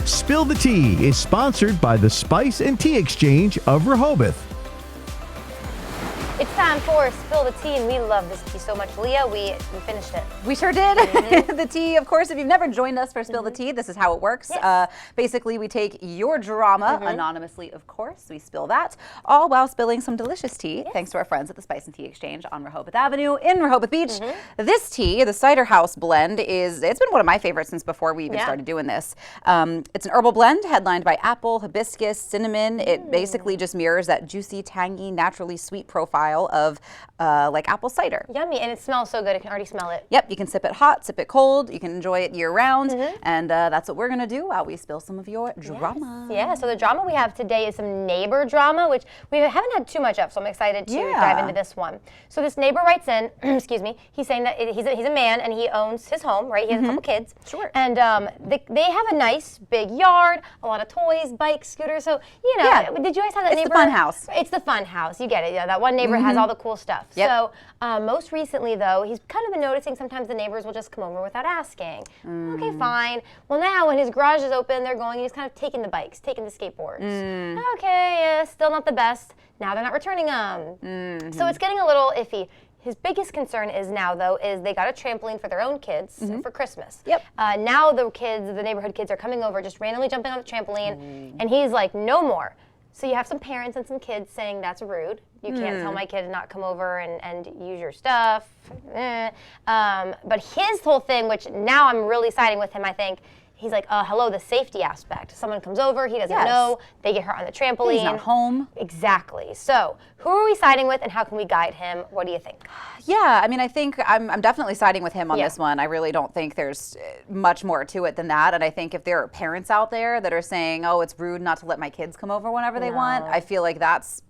Spill the Tea is sponsored by the Spice and Tea Exchange of Rehoboth. It's time for Spill the Tea, and we love this tea so much. Leah, we finished it. We sure did. The tea, of course, if you've never joined us for Spill the Tea, this is how it works. Yes. Basically, we take your drama, anonymously, of course, we spill that, all while spilling some delicious tea, thanks to our friends at the Spice and Tea Exchange on Rehoboth Avenue in Rehoboth Beach. This tea, the Cider House blend, it's been one of my favorites since before we even started doing this. It's an herbal blend headlined by apple, hibiscus, cinnamon. It basically just mirrors that juicy, tangy, naturally sweet profile of like apple cider. Yummy, and it smells so good. I can already smell it. Yep, you can sip it hot, sip it cold. You can enjoy it year round, and that's what we're gonna do while we spill some of your drama. Yeah, so the drama we have today is some neighbor drama, which we haven't had too much of, so I'm excited to dive into this one. So this neighbor writes in, excuse me, he's saying that he's a man and he owns his home, right? He has a couple kids. Sure. And they have a nice big yard, a lot of toys, bikes, scooters. So, you know, did you guys have that neighbor? It's the fun house. It's the fun house. You get it. Yeah, that one neighbor has all the cool stuff. Yep. So most recently, though, he's kind of been noticing sometimes the neighbors will just come over without asking. Okay, fine. Well, now when his garage is open, they're going and he's kind of taking the bikes, taking the skateboards. Okay, yeah, still not the best. Now they're not returning them. So it's getting a little iffy. His biggest concern is now, though, is they got a trampoline for their own kids for Christmas. Yep. Now the kids, the neighborhood kids, are coming over, just randomly jumping on the trampoline, and he's like, no more. So you have some parents and some kids saying that's rude. You can't tell my kid to not come over and use your stuff. But his whole thing, which now I'm really siding with him, I think, he's like, hello, the safety aspect. Someone comes over, he doesn't know, they get hurt on the trampoline. He's not home. Exactly. So who are we siding with and how can we guide him? What do you think? Yeah, I mean, I think I'm definitely siding with him on this one. I really don't think there's much more to it than that. And I think if there are parents out there that are saying, oh, it's rude not to let my kids come over whenever they want, I feel like that's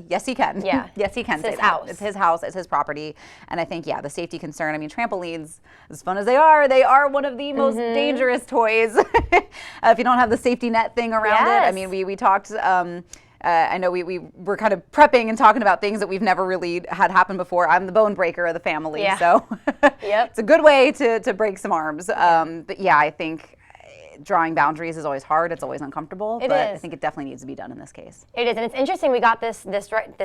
yes, he can. Yeah. Yes, he can. It's his house. It's his house. It's his property. And I think, the safety concern. I mean, trampolines, as fun as they are one of the most dangerous toys if you don't have the safety net thing around it. I mean, we talked I know we were kind of prepping and talking about things that we've never really had happen before. I'm the bone breaker of the family, so it's a good way to break some arms. But yeah, I think drawing boundaries is always hard. It's always uncomfortable, but I think it definitely needs to be done in this case. It is, and it's interesting we got this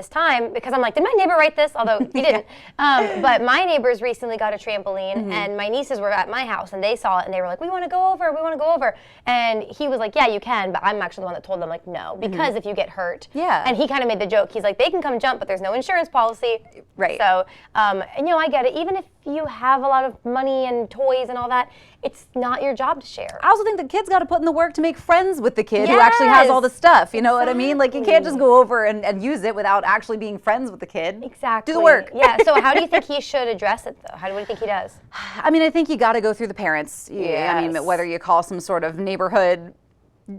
time because I'm like, did my neighbor write this? Although he didn't. But my neighbors recently got a trampoline, and my nieces were at my house, and they saw it, and they were like, we want to go over. And he was like, yeah, you can, but I'm actually the one that told them, like, no, because if you get hurt. Yeah. And he kind of made the joke. He's like, they can come jump, but there's no insurance policy. Right. So, and I get it. Even if you have a lot of money and toys and all that, it's not your job to share. I also think the kid's got to put in the work to make friends with the kid who actually has all the stuff. You know what I mean? Like, you can't just go over and use it without actually being friends with the kid. Exactly. Do the work. Yeah. So how do you think he should address it, though? What do you think he does? I mean, I think you got to go through the parents. I mean, whether you call some sort of neighborhood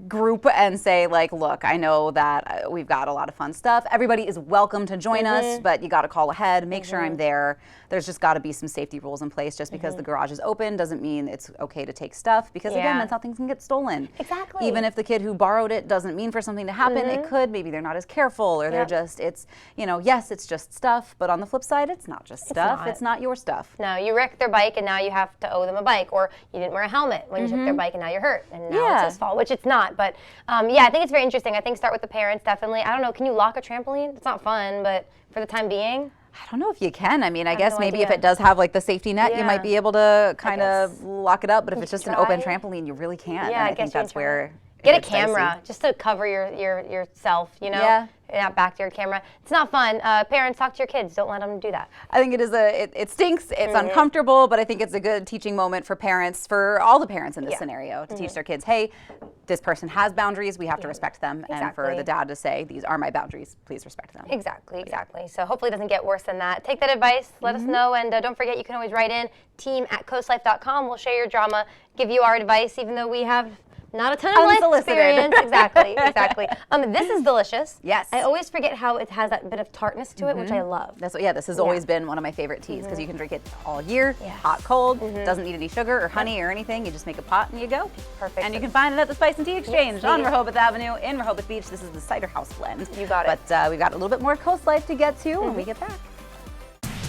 group and say, like, look, I know that we've got a lot of fun stuff. Everybody is welcome to join us, but you got to call ahead, make sure I'm there. There's just got to be some safety rules in place. Just because the garage is open doesn't mean it's okay to take stuff, because again, that's how things can get stolen. Exactly. Even if the kid who borrowed it doesn't mean for something to happen, it could. Maybe they're not as careful, or they're just, it's, yes, it's just stuff, but on the flip side, it's not just stuff. It's not your stuff. No, you wrecked their bike and now you have to owe them a bike, or you didn't wear a helmet when you took their bike and now you're hurt, and now it's his fault, which it's not. But I think it's very interesting. I think start with the parents, definitely. I don't know, can you lock a trampoline? It's not fun, but for the time being. I don't know if you can. I mean, I guess maybe if it does have like the safety net, you might be able to kind of lock it up. But if it's just an open trampoline, you really can't. Yeah, and I think that's where get a camera just to cover yourself, Yeah, back to your camera. It's not fun. Parents, talk to your kids. Don't let them do that. I think it is it stinks. It's uncomfortable, but I think it's a good teaching moment for parents, for all the parents in this scenario, to teach their kids, hey, this person has boundaries. We have to respect them. And for the dad to say, these are my boundaries. Please respect them. Exactly. So hopefully it doesn't get worse than that. Take that advice. Let us know. And don't forget, you can always write in team@coastlife.com. We'll share your drama, give you our advice, even though we have not a ton of life experience. Exactly. This is delicious. Yes. I always forget how it has that bit of tartness to it, which I love. This has always been one of my favorite teas, because you can drink it all year, hot, cold. Doesn't need any sugar or honey or anything. You just make a pot and you go. Perfect. And you can find it at the Spice and Tea Exchange on Rehoboth Avenue in Rehoboth Beach. This is the Cider House blend. You got it. But we've got a little bit more Coast Life to get to when we get back.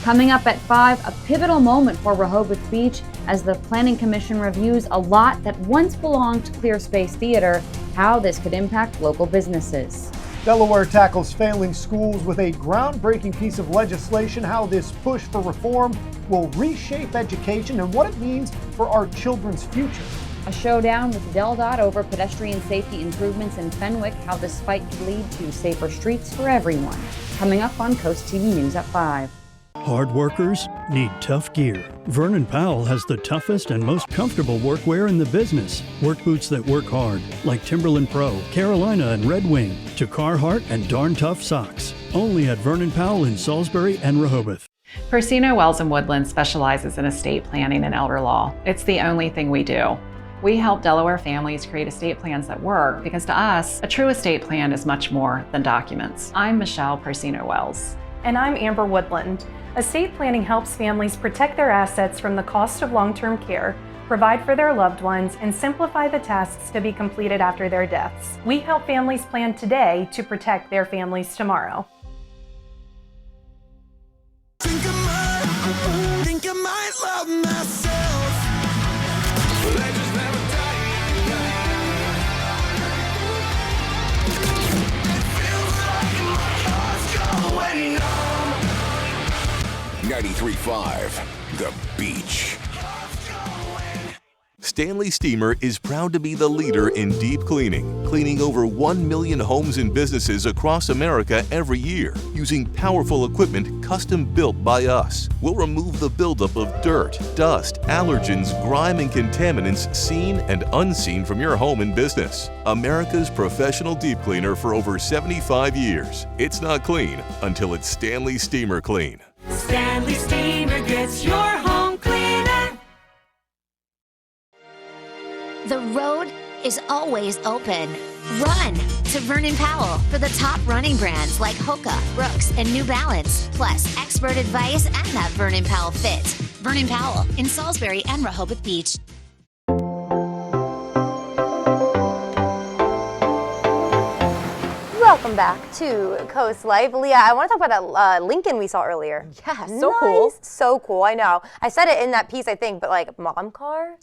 Coming up at 5, a pivotal moment for Rehoboth Beach as the Planning Commission reviews a lot that once belonged to Clear Space Theater, how this could impact local businesses. Delaware tackles failing schools with a groundbreaking piece of legislation, how this push for reform will reshape education and what it means for our children's future. A showdown with DelDOT over pedestrian safety improvements in Fenwick, how this fight could lead to safer streets for everyone. Coming up on Coast TV News at 5. Hard workers need tough gear. Vernon Powell has the toughest and most comfortable workwear in the business. Work boots that work hard, like Timberland Pro, Carolina, and Red Wing, to Carhartt and Darn Tough socks. Only at Vernon Powell in Salisbury and Rehoboth. Persino Wells & Woodland specializes in estate planning and elder law. It's the only thing we do. We help Delaware families create estate plans that work, because to us, a true estate plan is much more than documents. I'm Michelle Persino Wells. And I'm Amber Woodland. Estate planning helps families protect their assets from the cost of long-term care, provide for their loved ones, and simplify the tasks to be completed after their deaths. We help families plan today to protect their families tomorrow. Think I might love myself. Legends never die. It feels like my heart's going numb. 93.5, The Beach. Stanley Steamer is proud to be the leader in deep cleaning, cleaning over 1 million homes and businesses across America every year, using powerful equipment custom built by us. We'll remove the buildup of dirt, dust, allergens, grime, and contaminants seen and unseen from your home and business. America's professional deep cleaner for over 75 years. It's not clean until it's Stanley Steamer Clean. Stanley Steamer gets your home cleaner. The road is always open. Run to Vernon Powell for the top running brands like Hoka, Brooks, and New Balance, plus expert advice and that Vernon Powell fit. Vernon Powell in Salisbury and Rehoboth Beach. Welcome back to Coast Life. Leah, I want to talk about that Lincoln we saw earlier. Yeah, so cool. So cool, I know. I said it in that piece, I think, but like mom car?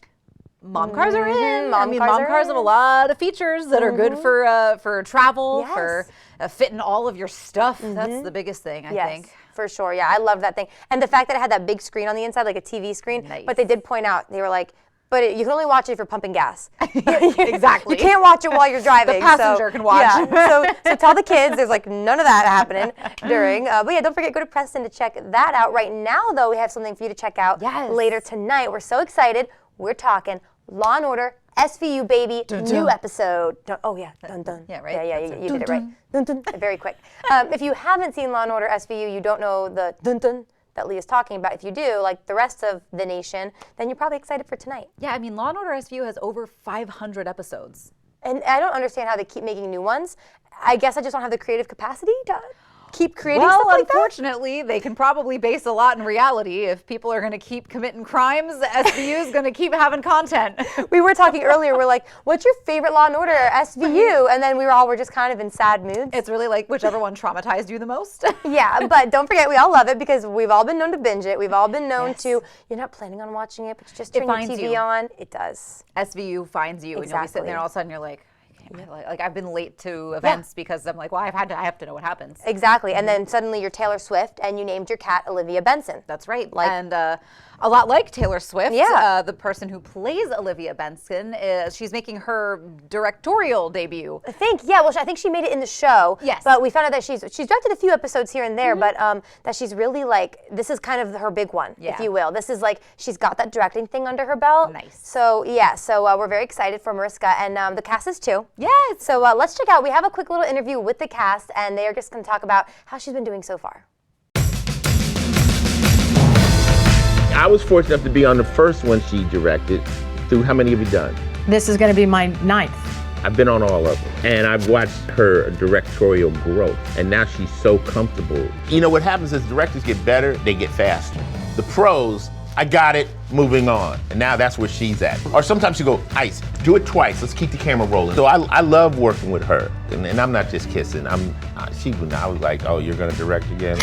Mom cars are in. Mom cars have a lot of features that are good for travel, for fitting all of your stuff. That's the biggest thing, I think. For sure, yeah, I love that thing. And the fact that it had that big screen on the inside, like a TV screen, but they did point out, they were like, but you can only watch it if you're pumping gas. Exactly. You can't watch it while you're driving. The passenger can watch. Yeah, so tell the kids there's like none of that happening during. But yeah, don't forget, go to Preston to check that out. Right now, though, we have something for you to check out later tonight. We're so excited. We're talking Law & Order SVU, baby, new episode. Oh, yeah, dun dun. Yeah, right? Yeah, you did it right. Dun dun, very quick. If you haven't seen Law & Order SVU, you don't know the dun dun that Leah's talking about. If you do, like the rest of the nation, then you're probably excited for tonight. Yeah, I mean, Law & Order SVU has over 500 episodes. And I don't understand how they keep making new ones. I guess I just don't have the creative capacity to keep creating stuff like that. Well, unfortunately, they can probably base a lot in reality. If people are going to keep committing crimes, SVU is going to keep having content. We were talking earlier, we're like, what's your favorite Law & Order SVU? And then we were just kind of in sad moods. It's really like whichever one traumatized you the most. Yeah, but don't forget, we all love it because we've all been known to binge it. We've all been known to, you're not planning on watching it, but you just turn your TV on. It does. SVU finds you, and you'll be sitting there and all of a sudden you're like, like I've been late to events because I'm like, well, I have to know what happens. Exactly, and then suddenly you're Taylor Swift and you named your cat Olivia Benson. That's right, and a lot like Taylor Swift, the person who plays Olivia Benson, she's making her directorial debut. I think she made it in the show. Yes. But we found out that she's directed a few episodes here and there, but that she's really like, this is kind of her big one, if you will. This is like, she's got that directing thing under her belt. Nice. So yeah, we're very excited for Mariska, and the cast is too. Yes. So let's check out, we have a quick little interview with the cast, and they are just gonna talk about how she's been doing so far. I was fortunate enough to be on the first one she directed. Through how many have you done? This is going to be my 9th. I've been on all of them, and I've watched her directorial growth, and now she's so comfortable. You know what happens is directors get better, they get faster. The pros, I got it, moving on, and now that's where she's at. Or sometimes you go, Ice, do it twice, let's keep the camera rolling. So I love working with her, and I'm not just kissing. I was like, oh, you're gonna direct again?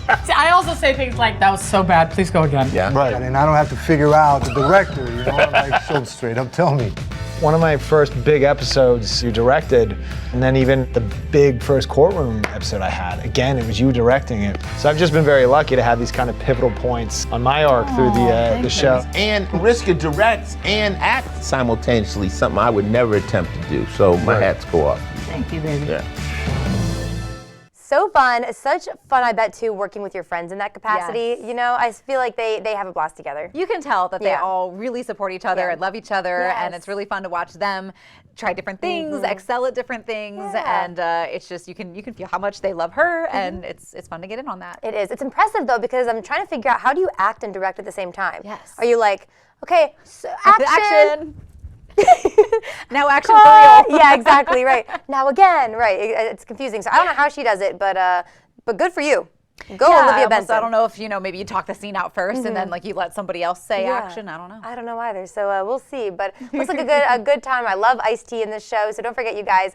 I also say things like, that was so bad, please go again. Yeah. Right, and I don't have to figure out the director, you know, like, so straight up tell me. One of my first big episodes you directed, and then even the big first courtroom episode I had, again, it was you directing it. So I've just been very lucky to have these kind of pivotal points on my arc through the show. And Mariska directs and acts simultaneously, something I would never attempt to do. So my hats go off. Thank you, baby. Yeah. So fun, such fun, I bet, too, working with your friends in that capacity. You know, I feel like they have a blast together. You can tell that they all really support each other and love each other, and it's really fun to watch them try different things, excel at different things, and it's just, you can feel how much they love her, and it's fun to get in on that. It is. It's impressive, though, because I'm trying to figure out, how do you act and direct at the same time? Yes. Are you like, okay, so action. Now action for real. Yeah, exactly, right. Now again, right. It's confusing. So I don't know how she does it, but good for you. Go, Olivia Benson. I don't know if, maybe you talk the scene out first and then you let somebody else say action. I don't know. I don't know either. So we'll see. But looks like a good time. I love Ice-T in this show. So don't forget, you guys,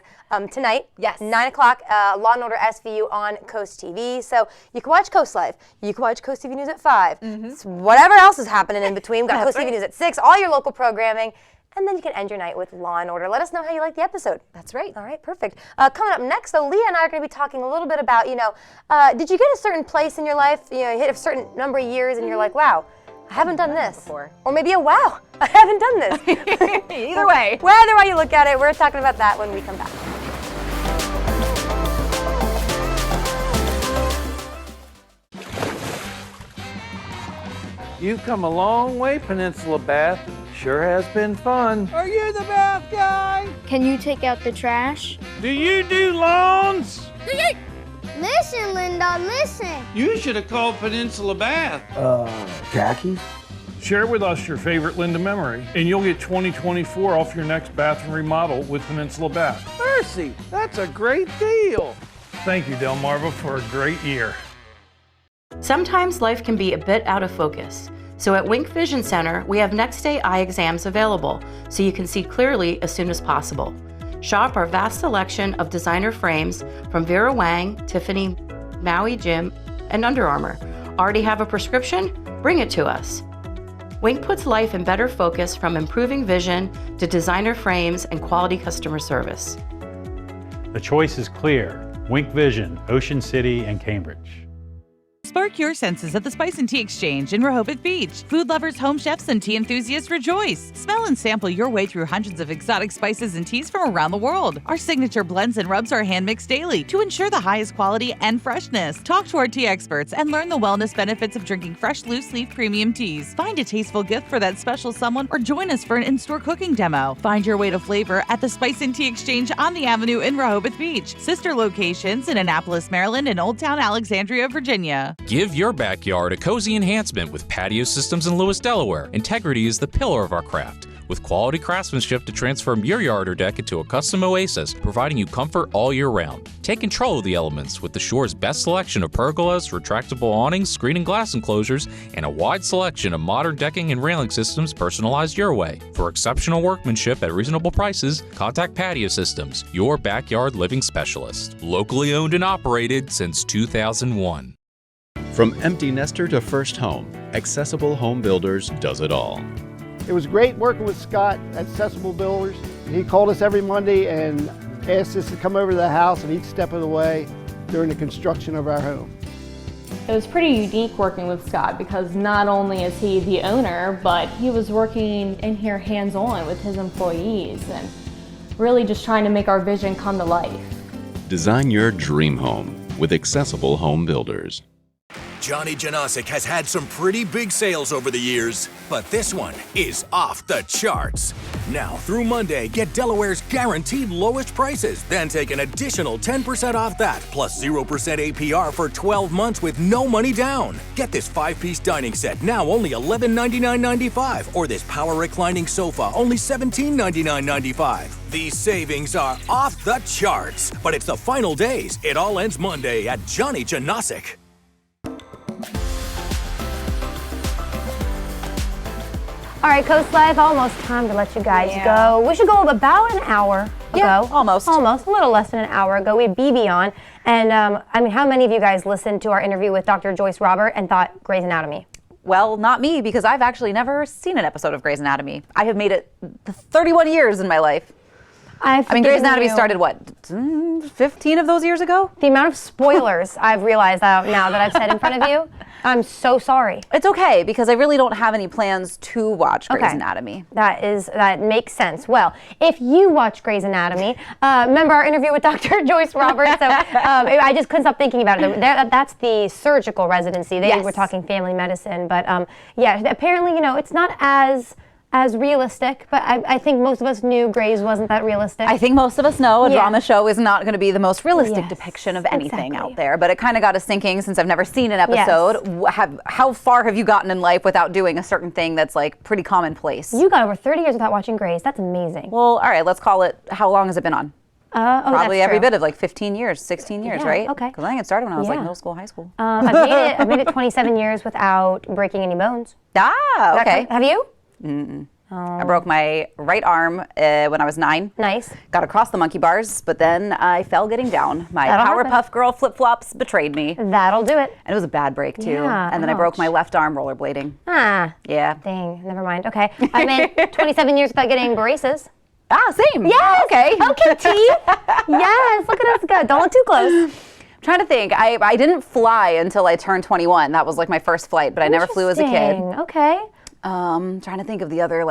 tonight, 9 o'clock, Law & Order SVU on Coast TV. So you can watch Coast Life. You can watch Coast TV News at 5. So whatever else is happening in between, we've got Coast TV News at 6, all your local programming. And then you can end your night with Law & Order. Let us know how you like the episode. That's right. All right, perfect. Coming up next, so Leah and I are going to be talking a little bit about, did you get a certain place in your life, you hit a certain number of years and you're like, wow, I haven't done this before. Or maybe wow, I haven't done this. Either way. Either way you look at it, we're talking about that when we come back. You've come a long way, Peninsula Bath. Sure has been fun. Are you the bath guy? Can you take out the trash? Do you do lawns? Listen, Linda, listen. You should have called Peninsula Bath. Khakis? Share with us your favorite Linda memory, and you'll get 2024 off your next bathroom remodel with Peninsula Bath. Mercy, that's a great deal. Thank you, Delmarva, for a great year. Sometimes life can be a bit out of focus. So at Wink Vision Center, we have next day eye exams available so you can see clearly as soon as possible. Shop our vast selection of designer frames from Vera Wang, Tiffany, Maui Jim, and Under Armour. Already have a prescription? Bring it to us. Wink puts life in better focus, from improving vision to designer frames and quality customer service. The choice is clear. Wink Vision, Ocean City, and Cambridge. Spark your senses at the Spice and Tea Exchange in Rehoboth Beach. Food lovers, home chefs, and tea enthusiasts rejoice. Smell and sample your way through hundreds of exotic spices and teas from around the world. Our signature blends and rubs are hand-mixed daily to ensure the highest quality and freshness. Talk to our tea experts and learn the wellness benefits of drinking fresh, loose-leaf premium teas. Find a tasteful gift for that special someone or join us for an in-store cooking demo. Find your way to flavor at the Spice and Tea Exchange on the Avenue in Rehoboth Beach. Sister locations in Annapolis, Maryland, and Old Town Alexandria, Virginia. Give your backyard a cozy enhancement with Patio Systems in Lewis, Delaware. Integrity is the pillar of our craft, with quality craftsmanship to transform your yard or deck into a custom oasis, providing you comfort all year round. Take control of the elements with the Shore's best selection of pergolas, retractable awnings, screen and glass enclosures, and a wide selection of modern decking and railing systems personalized your way. For exceptional workmanship at reasonable prices, contact Patio Systems, your backyard living specialist. Locally owned and operated since 2001. From empty nester to first home, Accessible Home Builders does it all. It was great working with Scott at Accessible Builders. He called us every Monday and asked us to come over to the house at each step of the way during the construction of our home. It was pretty unique working with Scott because not only is he the owner, but he was working in here hands-on with his employees and really just trying to make our vision come to life. Design your dream home with Accessible Home Builders. Johnny Janosic has had some pretty big sales over the years, but this one is off the charts. Now through Monday, get Delaware's guaranteed lowest prices, then take an additional 10% off that, plus 0% APR for 12 months with no money down. Get this 5-piece dining set, now only $1199.95, or this power reclining sofa, only $1799.95. These savings are off the charts, but it's the final days. It all ends Monday at Johnny Janosic. All right, Coast Life, almost time to let you guys go. We should go about an hour ago. Almost, a little less than an hour ago. We had BB on, and I mean, how many of you guys listened to our interview with Dr. Joyce Robert and thought Grey's Anatomy? Well, not me, because I've actually never seen an episode of Grey's Anatomy. I have made it 31 years in my life. I mean, Grey's Anatomy started, what, 15 of those years ago? The amount of spoilers I've realized now that I've said in front of you, I'm so sorry. It's okay, because I really don't have any plans to watch Grey's Anatomy. That makes sense. Well, if you watch Grey's Anatomy, remember our interview with Dr. Joyce Roberts? So I just couldn't stop thinking about it. That's the surgical residency. They were talking family medicine, but yeah, apparently, you know, it's not as realistic, but I think most of us knew Grey's wasn't that realistic. I think most of us know a drama show is not going to be the most realistic depiction of anything out there, but it kind of got us thinking, since I've never seen an episode, how far have you gotten in life without doing a certain thing that's like pretty commonplace? You got over 30 years without watching Grey's. That's amazing. Well, all right, let's call it, how long has it been on? Probably every true. bit of like 15 years, 16 years, right? Okay. Because I think it started when I was like middle school, high school. I've made it 27 years without breaking any bones. Ah, okay. Have you? Mm-mm. I broke my right arm when I was 9. Nice. Got across the monkey bars, but then I fell getting down. My Powerpuff Girl flip-flops betrayed me. That'll do it. And it was a bad break, too. Yeah, and then I broke my left arm rollerblading. Ah. Yeah. Dang, never mind. Okay. I meant 27 years without getting braces. Ah, same. Yes. Okay. Okay, T. Yes, look at us go. Don't look too close. I'm trying to think. I didn't fly until I turned 21. That was like my first flight, but I never flew as a kid. Okay. Trying to think of the other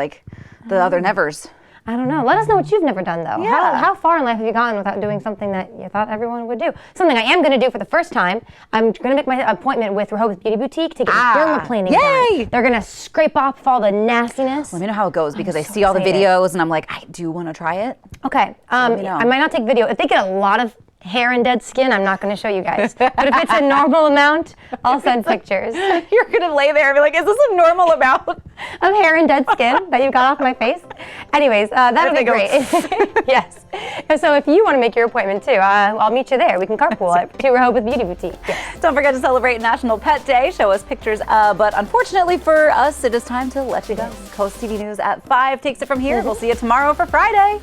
other nevers. I don't know. Let us know what you've never done, though. Yeah. How far in life have you gone without doing something that you thought everyone would do? Something I am going to do for the first time. I'm going to make my appointment with Rehoboth Beauty Boutique to get dermaplaning done. They're going to scrape off all the nastiness. Let me know how it goes, because I see all the videos and I'm like, I do want to try it. Okay. I might not take video. If they get a lot of hair and dead skin, I'm not going to show you guys. But if it's a normal amount, I'll send pictures. You're going to lay there and be like, is this a normal amount of hair and dead skin that you got off my face? Anyways, that'll be great. Yes. So if you want to make your appointment too, I'll meet you there. We can carpool to Rehoboth Beauty Boutique. Yes. Don't forget to celebrate National Pet Day. Show us pictures. But unfortunately for us, it is time to let you go. Coast TV News at 5 takes it from here. We'll see you tomorrow for Friday.